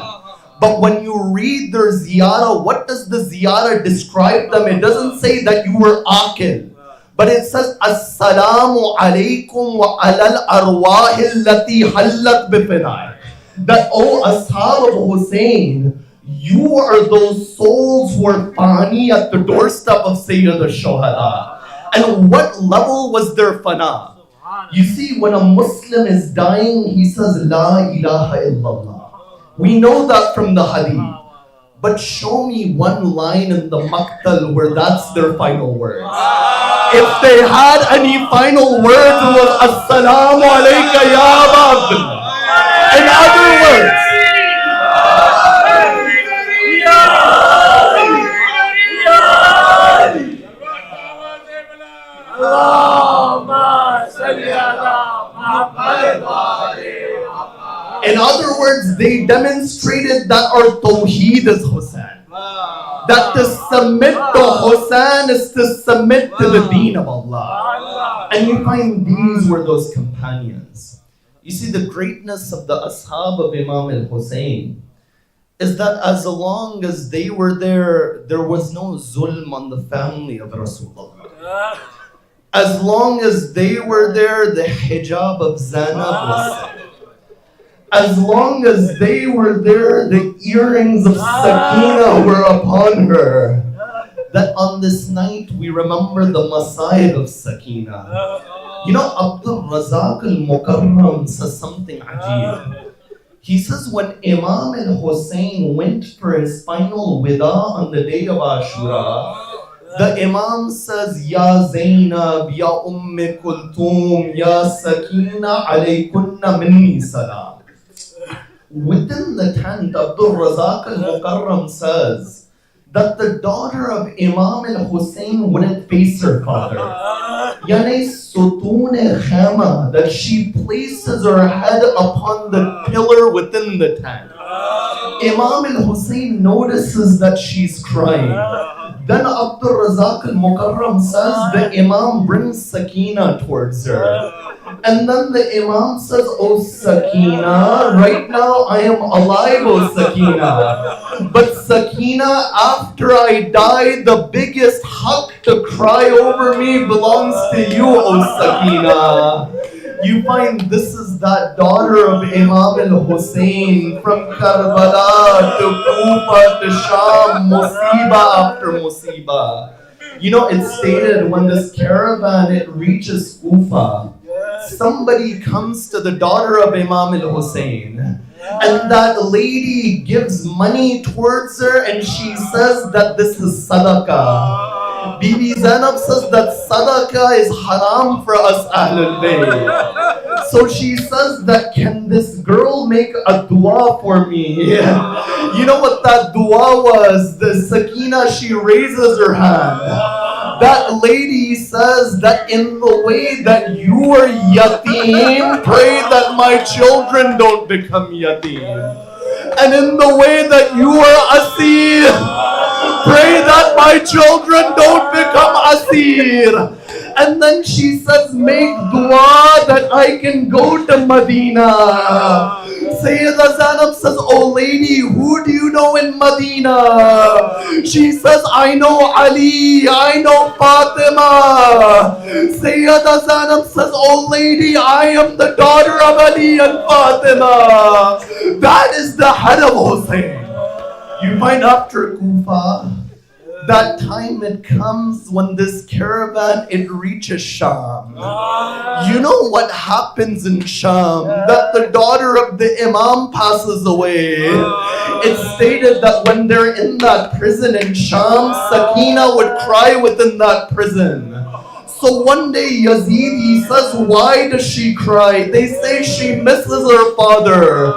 But when you read their ziyarah, what does the ziyarah describe them? It doesn't say that you were aqil, but it says, As-salamu alaykum wa alal arwahi allati hallat bifinaik. That, oh, ashab of Hussein, you are those souls who are fani at the doorstep of Sayyid al-Shuhada. And what level was their fana? You see, when a Muslim is dying, he says, La ilaha illallah. We know that from the hadith. But show me one line in the Maqtal where that's their final words. If they had any final words, it was As-salamu alayka ya Aba Abdullah. In other words, they demonstrated that our tawheed is Hussein. That to submit to Hussein is to submit to the deen of Allah. And you find these were those companions. You see, the greatness of the ashab of Imam al-Hussein is that as long as they were there, there was no zulm on the family of Rasulullah. As long as they were there, the hijab of Zainab was set. As long as they were there, the earrings of Sakina were upon her. That on this night, we remember the Masayib of Sakina. You know, Abdul Razak al-Mukarram says something ajib. He says when Imam al-Hussein went for his final wida on the day of Ashura, the Imam says, Ya Zainab, Ya Kulthum, Ya Sakina, alaykunna minni salam. Within the tent, Abdul Razak al-Mukarram says that the daughter of Imam al-Hussein wouldn't face her father. Yani sutun khama, that she places her head upon the pillar within the tent. Imam al-Hussein notices that she's crying. Then Abdul Razak al-Mukarram says the Imam brings Sakina towards her. And then the Imam says, Oh Sakina, right now I am alive, oh Sakina. But Sakina, after I die, the biggest haq to cry over me belongs to you, oh Sakina. You find this is that daughter of Imam al-Hussein from Karbala to Kufa to Sham, Musiba after Musiba. You know, it's stated when this caravan, it reaches Kufa, somebody comes to the daughter of Imam al-Hussein, and that lady gives money towards her, and she says that this is sadaqah. Bibi Zainab says that sadaqah is haram for us Ahlul Bayt. So she says that, can this girl make a dua for me? You know what that dua was? The Sakina, she raises her hand. That lady says that in the way that you are yatim, pray that my children don't become yatim. And in the way that you are asir, pray that my children don't become asir. And then she says, make dua that I can go to Medina. Sayyidah Zainab says, oh lady, who do you know in Medina? She says, I know Ali, I know Fatima. Sayyidah Zainab says, oh lady, I am the daughter of Ali and Fatima. That is the head of Hussein. You find after Kufa, that time it comes when this caravan, it reaches Sham. You know what happens in Sham? That the daughter of the Imam passes away. It's stated that when they're in that prison in Sham, Sakina would cry within that prison. So one day Yazid, he says, why does she cry? They say she misses her father.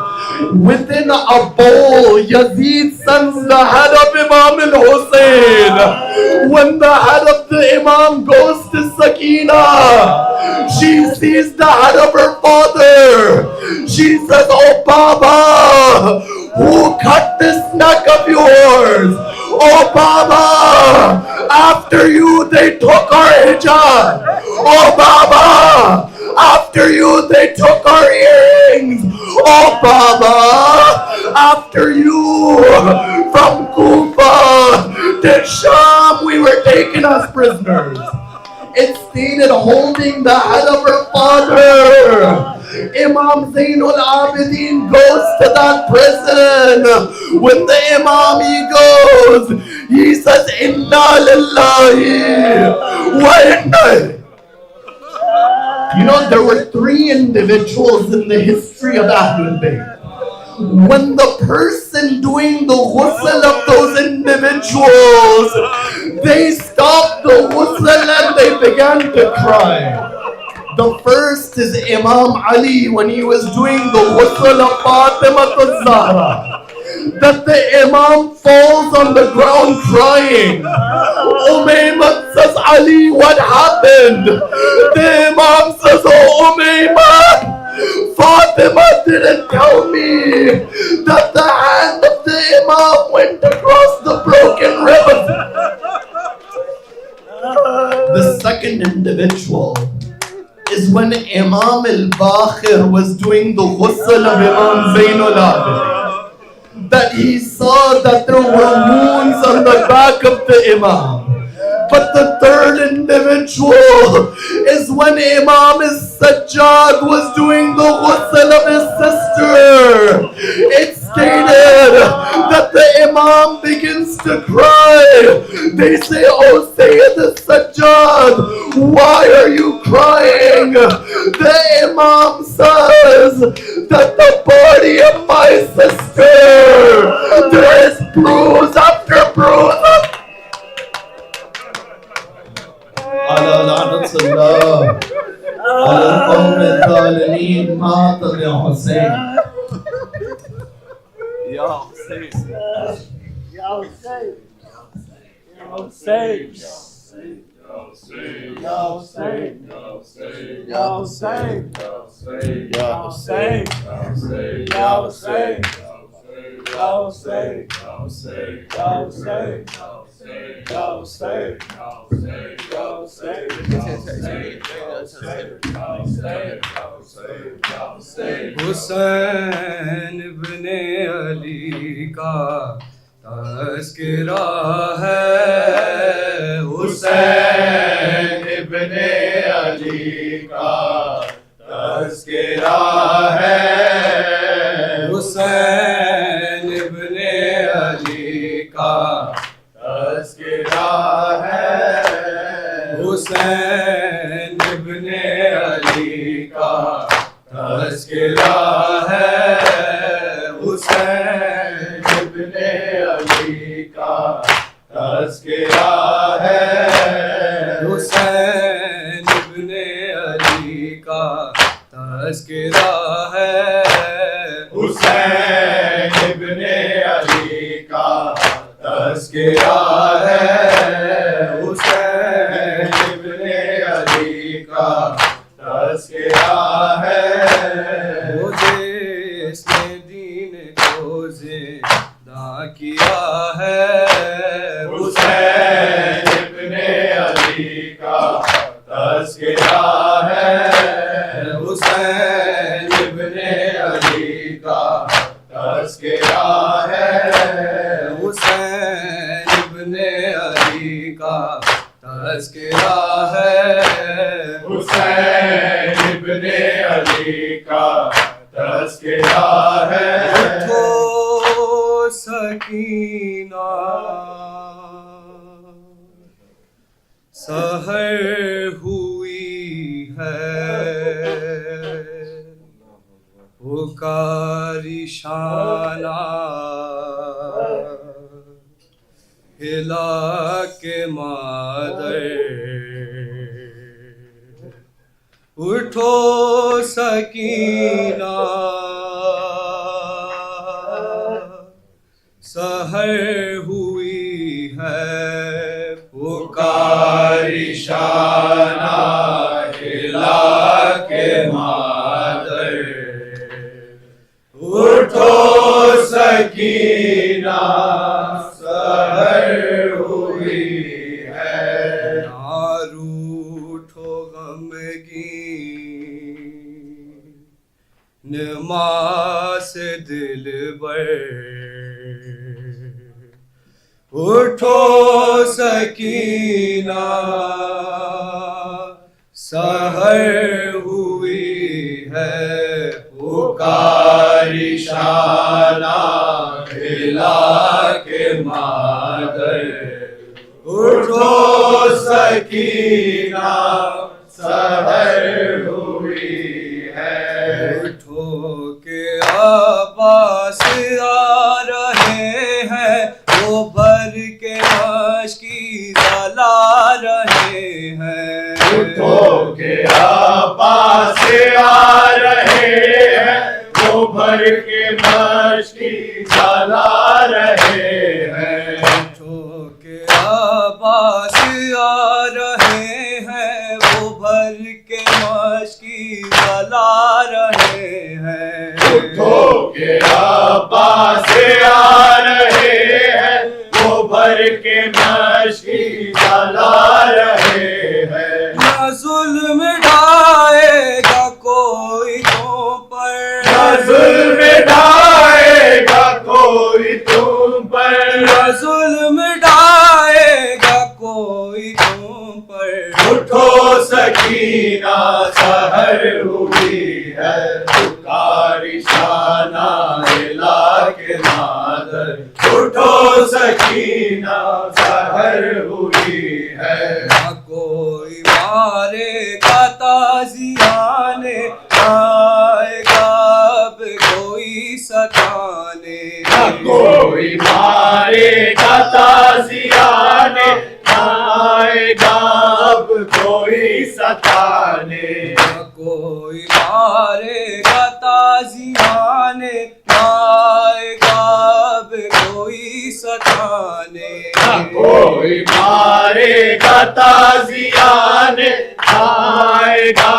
Within a bowl, Yazid sends the head of Imam al-Hussein. When the head of the Imam goes to Sakina, she sees the head of her father. She says, oh Baba, who cut this neck of yours? Oh Baba, after you they took our hijab. Oh Baba, after you they took our earrings. Oh Baba, after you from Kufa to Sham we were taken as prisoners. It stated holding the head of her father. Imam Zainul Abidin goes to that prison. When the Imam he goes, he says, Inna lillahi wa inna. You know, there were 3 individuals in the history of Ahlul Bayt. When the person doing the ghusl of those individuals, they stopped the ghusl and they began to cry. The first is Imam Ali when he was doing the ghusl of Fatima al-Zahra. That the Imam falls on the ground crying. Umaymat says, Ali, what happened? The Imam says, oh Umaymat, Fatima didn't tell me that the hand of the Imam went across the broken ribbon. The second individual is when Imam al-Baqir was doing the ghusl of Imam Zainul Abidin. That he saw that there were wounds on the back of the Imam. But the third individual is when Imam Sajjad was doing the ghusl of his sister. It stated that the Imam begins to cry. They say, oh Sayyid Sajjad, why are you crying? The Imam says that the body of my sister, there is bruise after bruise. على لعنة الله على القوم الظالمين ماطر يا حسين. يا حسين يا حسين يا حسين يا حسين يا حسين يا حسين يا حسين हुसैन इब्ने अली का तज़किरा है हुसैन इब्ने अली का तज़किरा है हुसैन इब्ने अली का तज़किरा है हुसैन इब्ने अली का तज़किरा है हुसैन इब्ने अली का तज़किरा है हुसैन इब्ने अली का तज़किरा है हुसैन इब्ने अली का तज़किरा है हुसैन इब्ने अली का तज़किरा है मुझे इसने दीन को ज़िंदा किया है हुसैन इब्ने अली का तज़किरा है हुसैन इब्ने अली का ابن علی کا تذکرہ ہے، حسین ابن علی کا تذکرہ ہے، اٹھو سکینہ سحر ہوئی ہے، پکاری شانہ ہلا کے مادر، اٹھو سکینہ سحر ہوئی ہے، پکاری شانہ ہلا کے مادر، اٹھو سکینہ سحر ہوئی ہے، نہ روٹھو غمگین نماز دل بر، اٹھو سکینہ سحر ہوئی ہے، پکاری شانہ ہلا کے مادر، اٹھو سکینہ سحر ہوئی ہے، اٹھو کہ عباس آ رہے ہیں، وہ بھر کے مشکی جلا رہے ہیں، اٹھو کہ عباس آ رہے ہیں، وہ بھر کے مشکی جلا رہے ہیں، اٹھو کہ عباس آ رہے ہیں، وہ بھر کے مشکی جلا رہے ہیں، اٹھو کہ عباس آ رہے ہیں، وہ بھر کے مشکی جلا رہے ہیں، نہ ظلم ڈھائے گا کوئی تم پر، نہ ظلم ڈھائے گا کوئی تم پر، نہ ظلم ڈھائے گا کوئی تم پر، اٹھو سکینہ سحر ہوئی ہے، پکاری شانہ ہلا کے مادر، اٹھو سکینہ سحر ہوئی ہے، نہ کوئی مارے گا تازیانے، آئے گا اب کوئی ستانے، نہ کوئی مارے گا تازیانے، آئے گا اب کوئی ستانے، نہ کوئی مارے گا تازیانے، آئے گا اب کوئی ستانے، نہ کوئی مارے گا تازیانے، آئے گا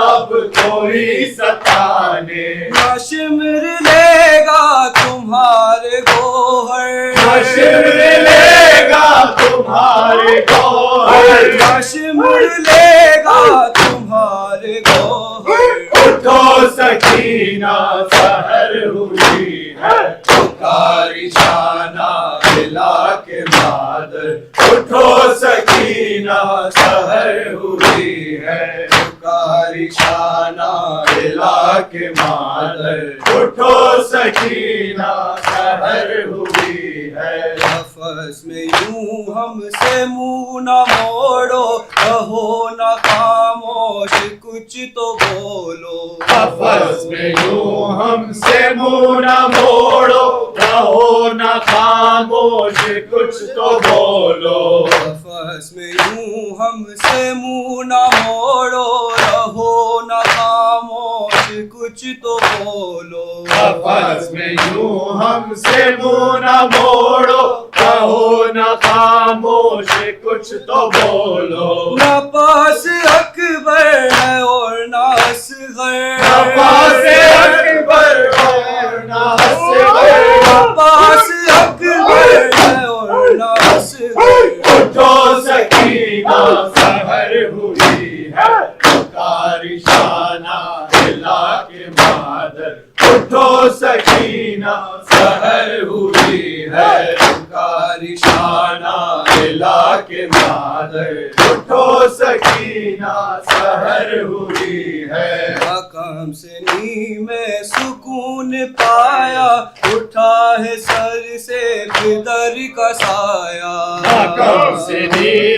اب کوئی ستانے، نہ شمر لے گا تمہارے گوہر، نہ شمر لے گا تمہارے گوہر، نہ شمر لے گا تمہارے گوہر، اٹھو سکینہ سحر ہوئی ہے، پکاری شانہ ہلا کے مادر، اٹھو سکینہ سحر ہوئی ہے، پکاری شانہ ہلا کے مادر، اٹھو سکینہ سحر ہوئی ہے، نفس میں یوں ہم سے منہ نہ موڑو، رہو نہ خاموش کچھ تو بولو، آپس میں یوں ہم سے منہ نہ موڑو، رہو نہ خاموش کچھ تو بولو، آپس میں یوں ہم سے منہ نہ موڑو، رہو نہ خاموش کچھ تو بولو، آپس میں یوں ہم سے منہ نہ موڑو، رہو نہ خاموش کچھ تو بولو، نہ پاس اکبر ہے اور نہ اصغر، عباس اکبر اور نہ اصغر، نہ پاس اکبر ہے اور نہ اصغر، اٹھو سکینہ سحر ہوئی ہے، پکاری شانہ ہلا کے مادر، اٹھو سکینہ سحر ہوئی ہے، پکاری شانہ لا کے مادر اٹھو سکینہ سحر ہوئی ہے مقام سے نیم سکون پایا اٹھا ہے سر سے بدر کا سایہ مقام سے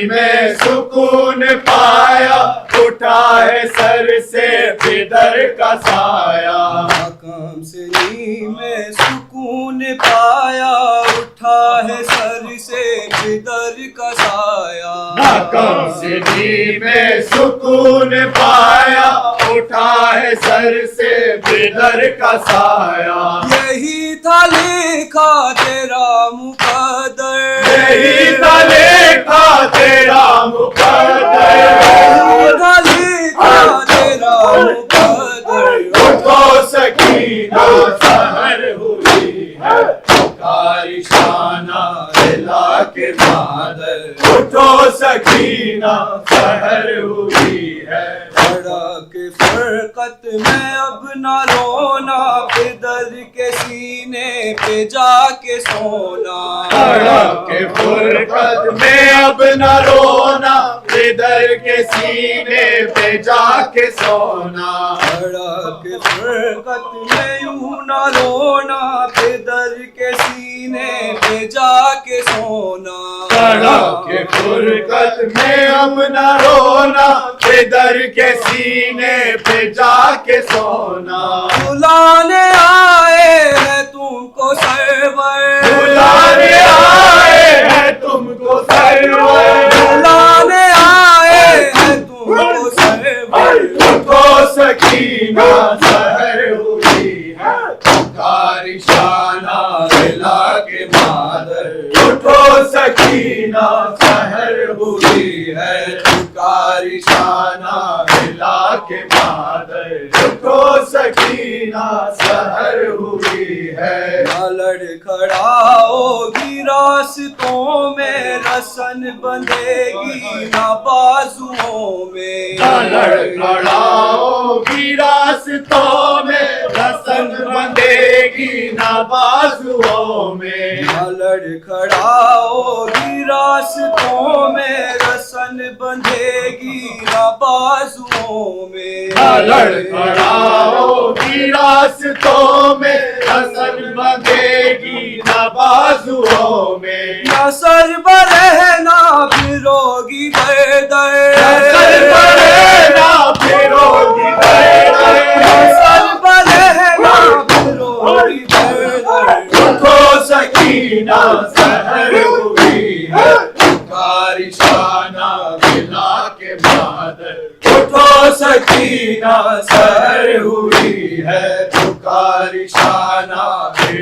میں سکون پایا اٹھا ہے سر سے بدر کا سایہ مقام سے میں سکون پایا اٹھا ہے سر سے بدر کا سایہ مقام سے میں سکون پایا اٹھا ہے سر سے بدر کا سایہ یہی تھا لکھا تیرا مقدر یہی تھا لکھا تیرا مقدر یہی تھا لکھا تیرا مقدر اٹھو سکینہ سحر ہوئی ہے پکاری شانہ لا کے مادر اٹھو سکینہ سحر ہوئی ہے بڑا کے فرقت میں اب نہ رونا پدر کے سینے پہ جا کے سونا بڑا کے فرقت میں اب نہ رونا ادھر کے سینے پہ جا کے سونا بڑا کے فرقت میں یوں نہ رونا پدر کے سینے پہ جا کے سونا بڑا کے فرقت میں اب نہ رونا ادھر کے سینے پہ جا کے سونا بلانے آئے ہیں تم کو سرور بلانے آئے ہیں تم کو سرور بلانے آئے ہیں تم کو سرور اٹھو سکینہ سحر ہوئی ہے پکاری شانہ لا کے مادر اٹھو سکینہ سحر ہوئی ہے پکاری شانہ لا کے مادر اٹھو سکینہ سحر ہوئی ہے نہ لڑکھڑاؤگی راستوں میں رسن بندھے گی نہ بازوؤں میں نہ لڑکھڑاؤگی راستوں میں رسن بندھے گی نہ بازوؤں میں نہ لڑکھڑاؤگی راستوں میں رسن بندھے گی نہ بازوؤں میں نہ لڑکھڑاؤگی راستوں میں رسن بندھے گی نہ بازوؤں میں نہ سر برہنا پھروگی در در سر برہنا پھروگی در در سر برہنا پھروگی در در اٹھو سکینہ سحر ہوئی ہے پکاری شانہ لا کے مادر اٹھو سکینہ سحر ہوئی ہے پکاری شانہ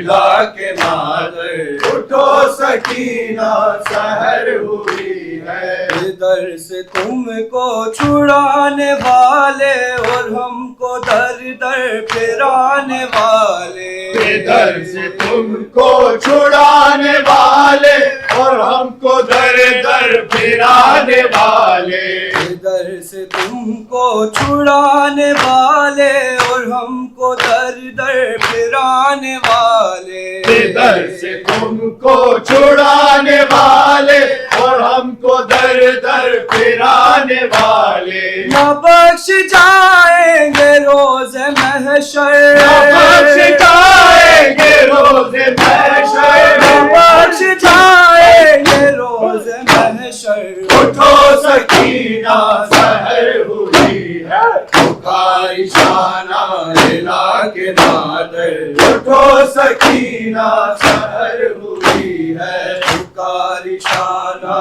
لا کے مادر اٹھو سکینہ سحر ہوئی ہے ادھر سے تم کو چھڑانے والے اور ہم کو در در پھرانے والے ادھر سے تم کو چھڑانے والے اور ہم کو در در پھرانے والے ادھر سے تم کو چھڑانے والے اور ہم کو در در پھرانے والے ادھر سے تم کو چھڑانے والے اور ہم کو در در پھرانے والے نہ بخش جائیں گے روز محشر بخش جائیں گے روز محشر بخش جائیں گے روز محشر اٹھو سکینہ سحر ہوئی ہے پکاری شانہ لا کے مادر اٹھو سکینہ سحر ہوئی ہے پکاری شانہ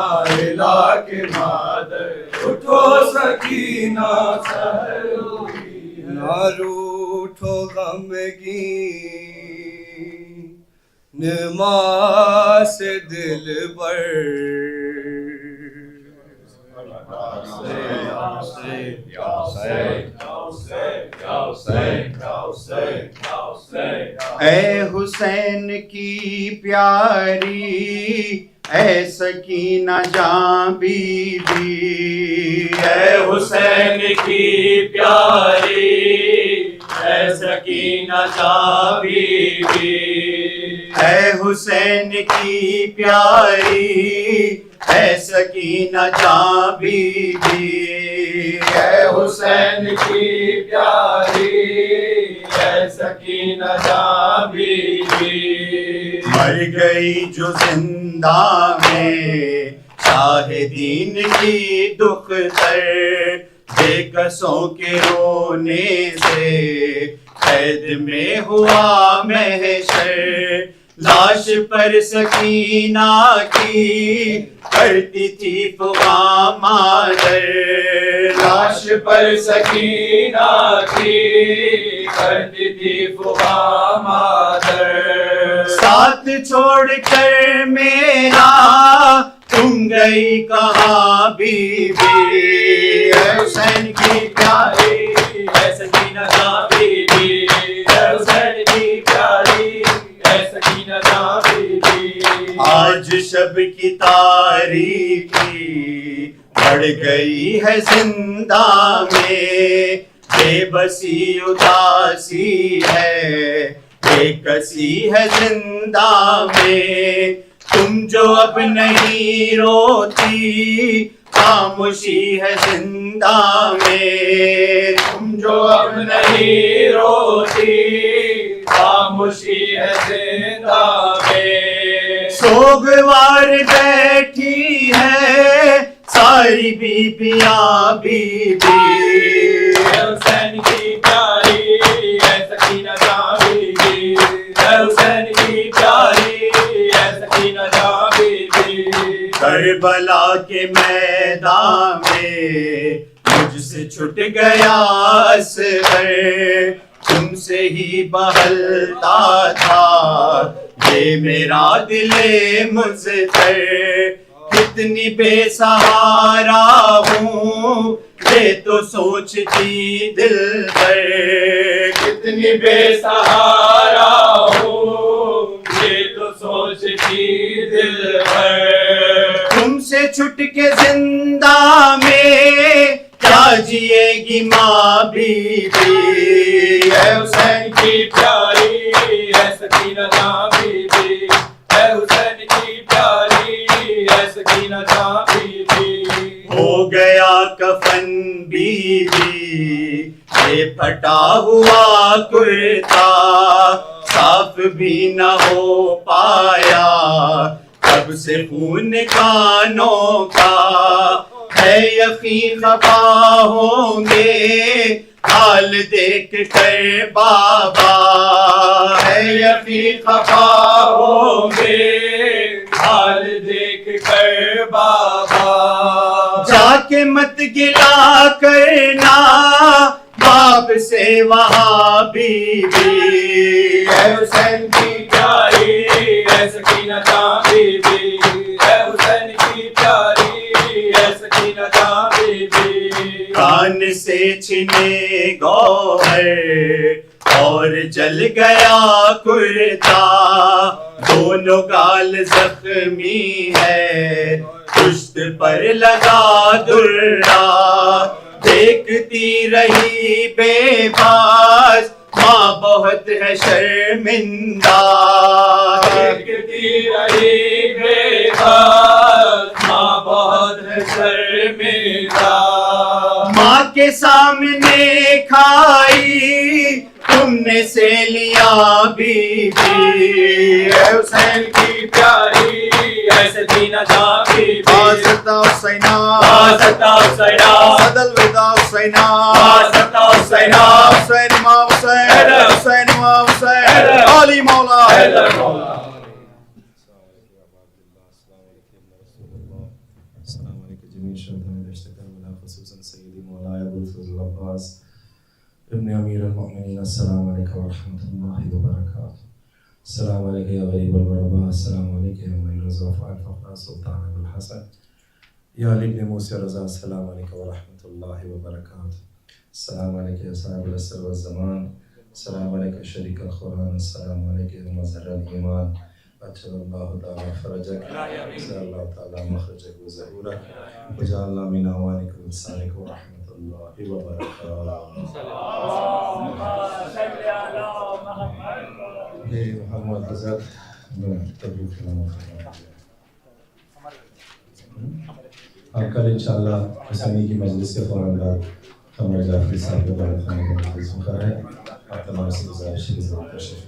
لا کے مادر اٹھو سکینہ سحر ہوئی ہے نہ روٹھو غمگین نماز دل بر اے حسین کی پیاری اے سکینہ جاں بی بی اے حسین کی پیاری اے سکینہ جاں بی بی اے حسین کی پیاری اے سکینہ جاں بی بی، اے حسین کی پیاری اے سکینہ جاں بی بی، مر گئی جو زندہ میں شاہ دین کی دختر، بے کسوں کے رونے سے قید میں ہوا محشر، لاش پر سکینہ کی کرتی تھی فغاں مادر، لاش پر سکینہ کی کرتی تھی فغاں مادر، ساتھ چھوڑ کر میرا تم گئی کہاں بی بی، اے حسین کی پیاری اے سکینہ جاں بی بی، اے حسین کی پیاری اے سکینہ جاں بی بی، آج شب کی تاریکی بڑھ گئی ہے زندہ میں، بے بسی اداسی ہے، بے کسی ہے زندہ میں، تم جو اب نہیں روتی خاموشی ہے زندہ میں، تم جو اب نہیں روتی خاموشی ہے زندہ میں، سوگوار بیٹھی ہے ساری بیبیاں بی بی، اے حسین کی پیاری اے سکینہ جاں بی بی، اے حسین کی پیاری اے سکینہ جاں بی بی، کربلا کے میدان میں مجھ سے چھٹ گیا اصغر، تم سے ہی بہلتا تھا یہ میرا دل مضطر، کتنی بے سہارا ہوں یہ تو سوچتی دل پر، کتنی بے سہارا ہوں یہ تو سوچتی دل پر، تم سے چھٹ کے زندہ میں کیا جیے گی ماں بی بی، اے حسین کی پیاری اے سکینہ جاں بی بی، اے حسین کی پیاری اے سکینہ جاں بی بی، ہو گیا کفن بیوی یہ پھٹا ہوا کرتا، صاف بھی نہ ہو پایا کب سے خون کانوں کا، ہے یقین خفا ہوں گے حال دیکھ کر بابا، ہے یقین خفا ہوں گے حال دیکھ کر بابا، جا کے مت گلا کرنا باپ سے وہاں بی بی، اے حسین کی پیاری اے سکینہ جاں بی بی، اے حسین کی پیاری اے سکینہ جاں بی بی، کان سے چھنے گوہر اور جل گیا کرتا، دونوں گال زخمی ہے پشت پر لگا درا، دیکھتی رہی بے باز ماں بہت ہے شرمندہ، دیکھتی رہی بے باز ماں بہت ہے شرمندہ، ماں کے سامنے کھائی تم نے سے لیا بی بی، اے حسین کی پیاری اے سکینہ جاں بی بی، واسطہ حسینہ واسطہ حسینہ صدل ودا حسینہ، واسطہ حسینہ حسین امام حسین، حسین امام حسین، علی مولا حیدر مولا، السلام علیکم جميع الشهداء اشتكى منها خصوصا سيدي مولاي ابو الفضل العباس ابن امیر المؤمنین، السلام علیکم ورحمۃ اللہ وبرکاتہ. السلام علیکم یا غریب الغرباء، السلام علیکم یا من رضا فعل فقرا سلطان ابو الحسن یا علی ابن موسی رضا، السلام علیکم ورحمۃ اللہ وبرکاتہ. السلام علیکم یا صاحب العصر والزمان، السلام علیکم شریک القرآن، السلام علیکم مظہر الایمان، اجل اللہ تعالی فرجک، جزا اللہ تعالی مخرجک و ظہورک، وجعلنا من اعوانک ولسانک ورحمۃ اللہ وبرکاتہ. محمد حضرت تبلیغ اور کل انشاءاللہ حسینی کی مجلس کے فوراً بعد قمر جعفری صاحب کے بارے خانے کا مجلس ہوتا ہے. آپ تمام سے گزارش ہے کہ ضرور تشریف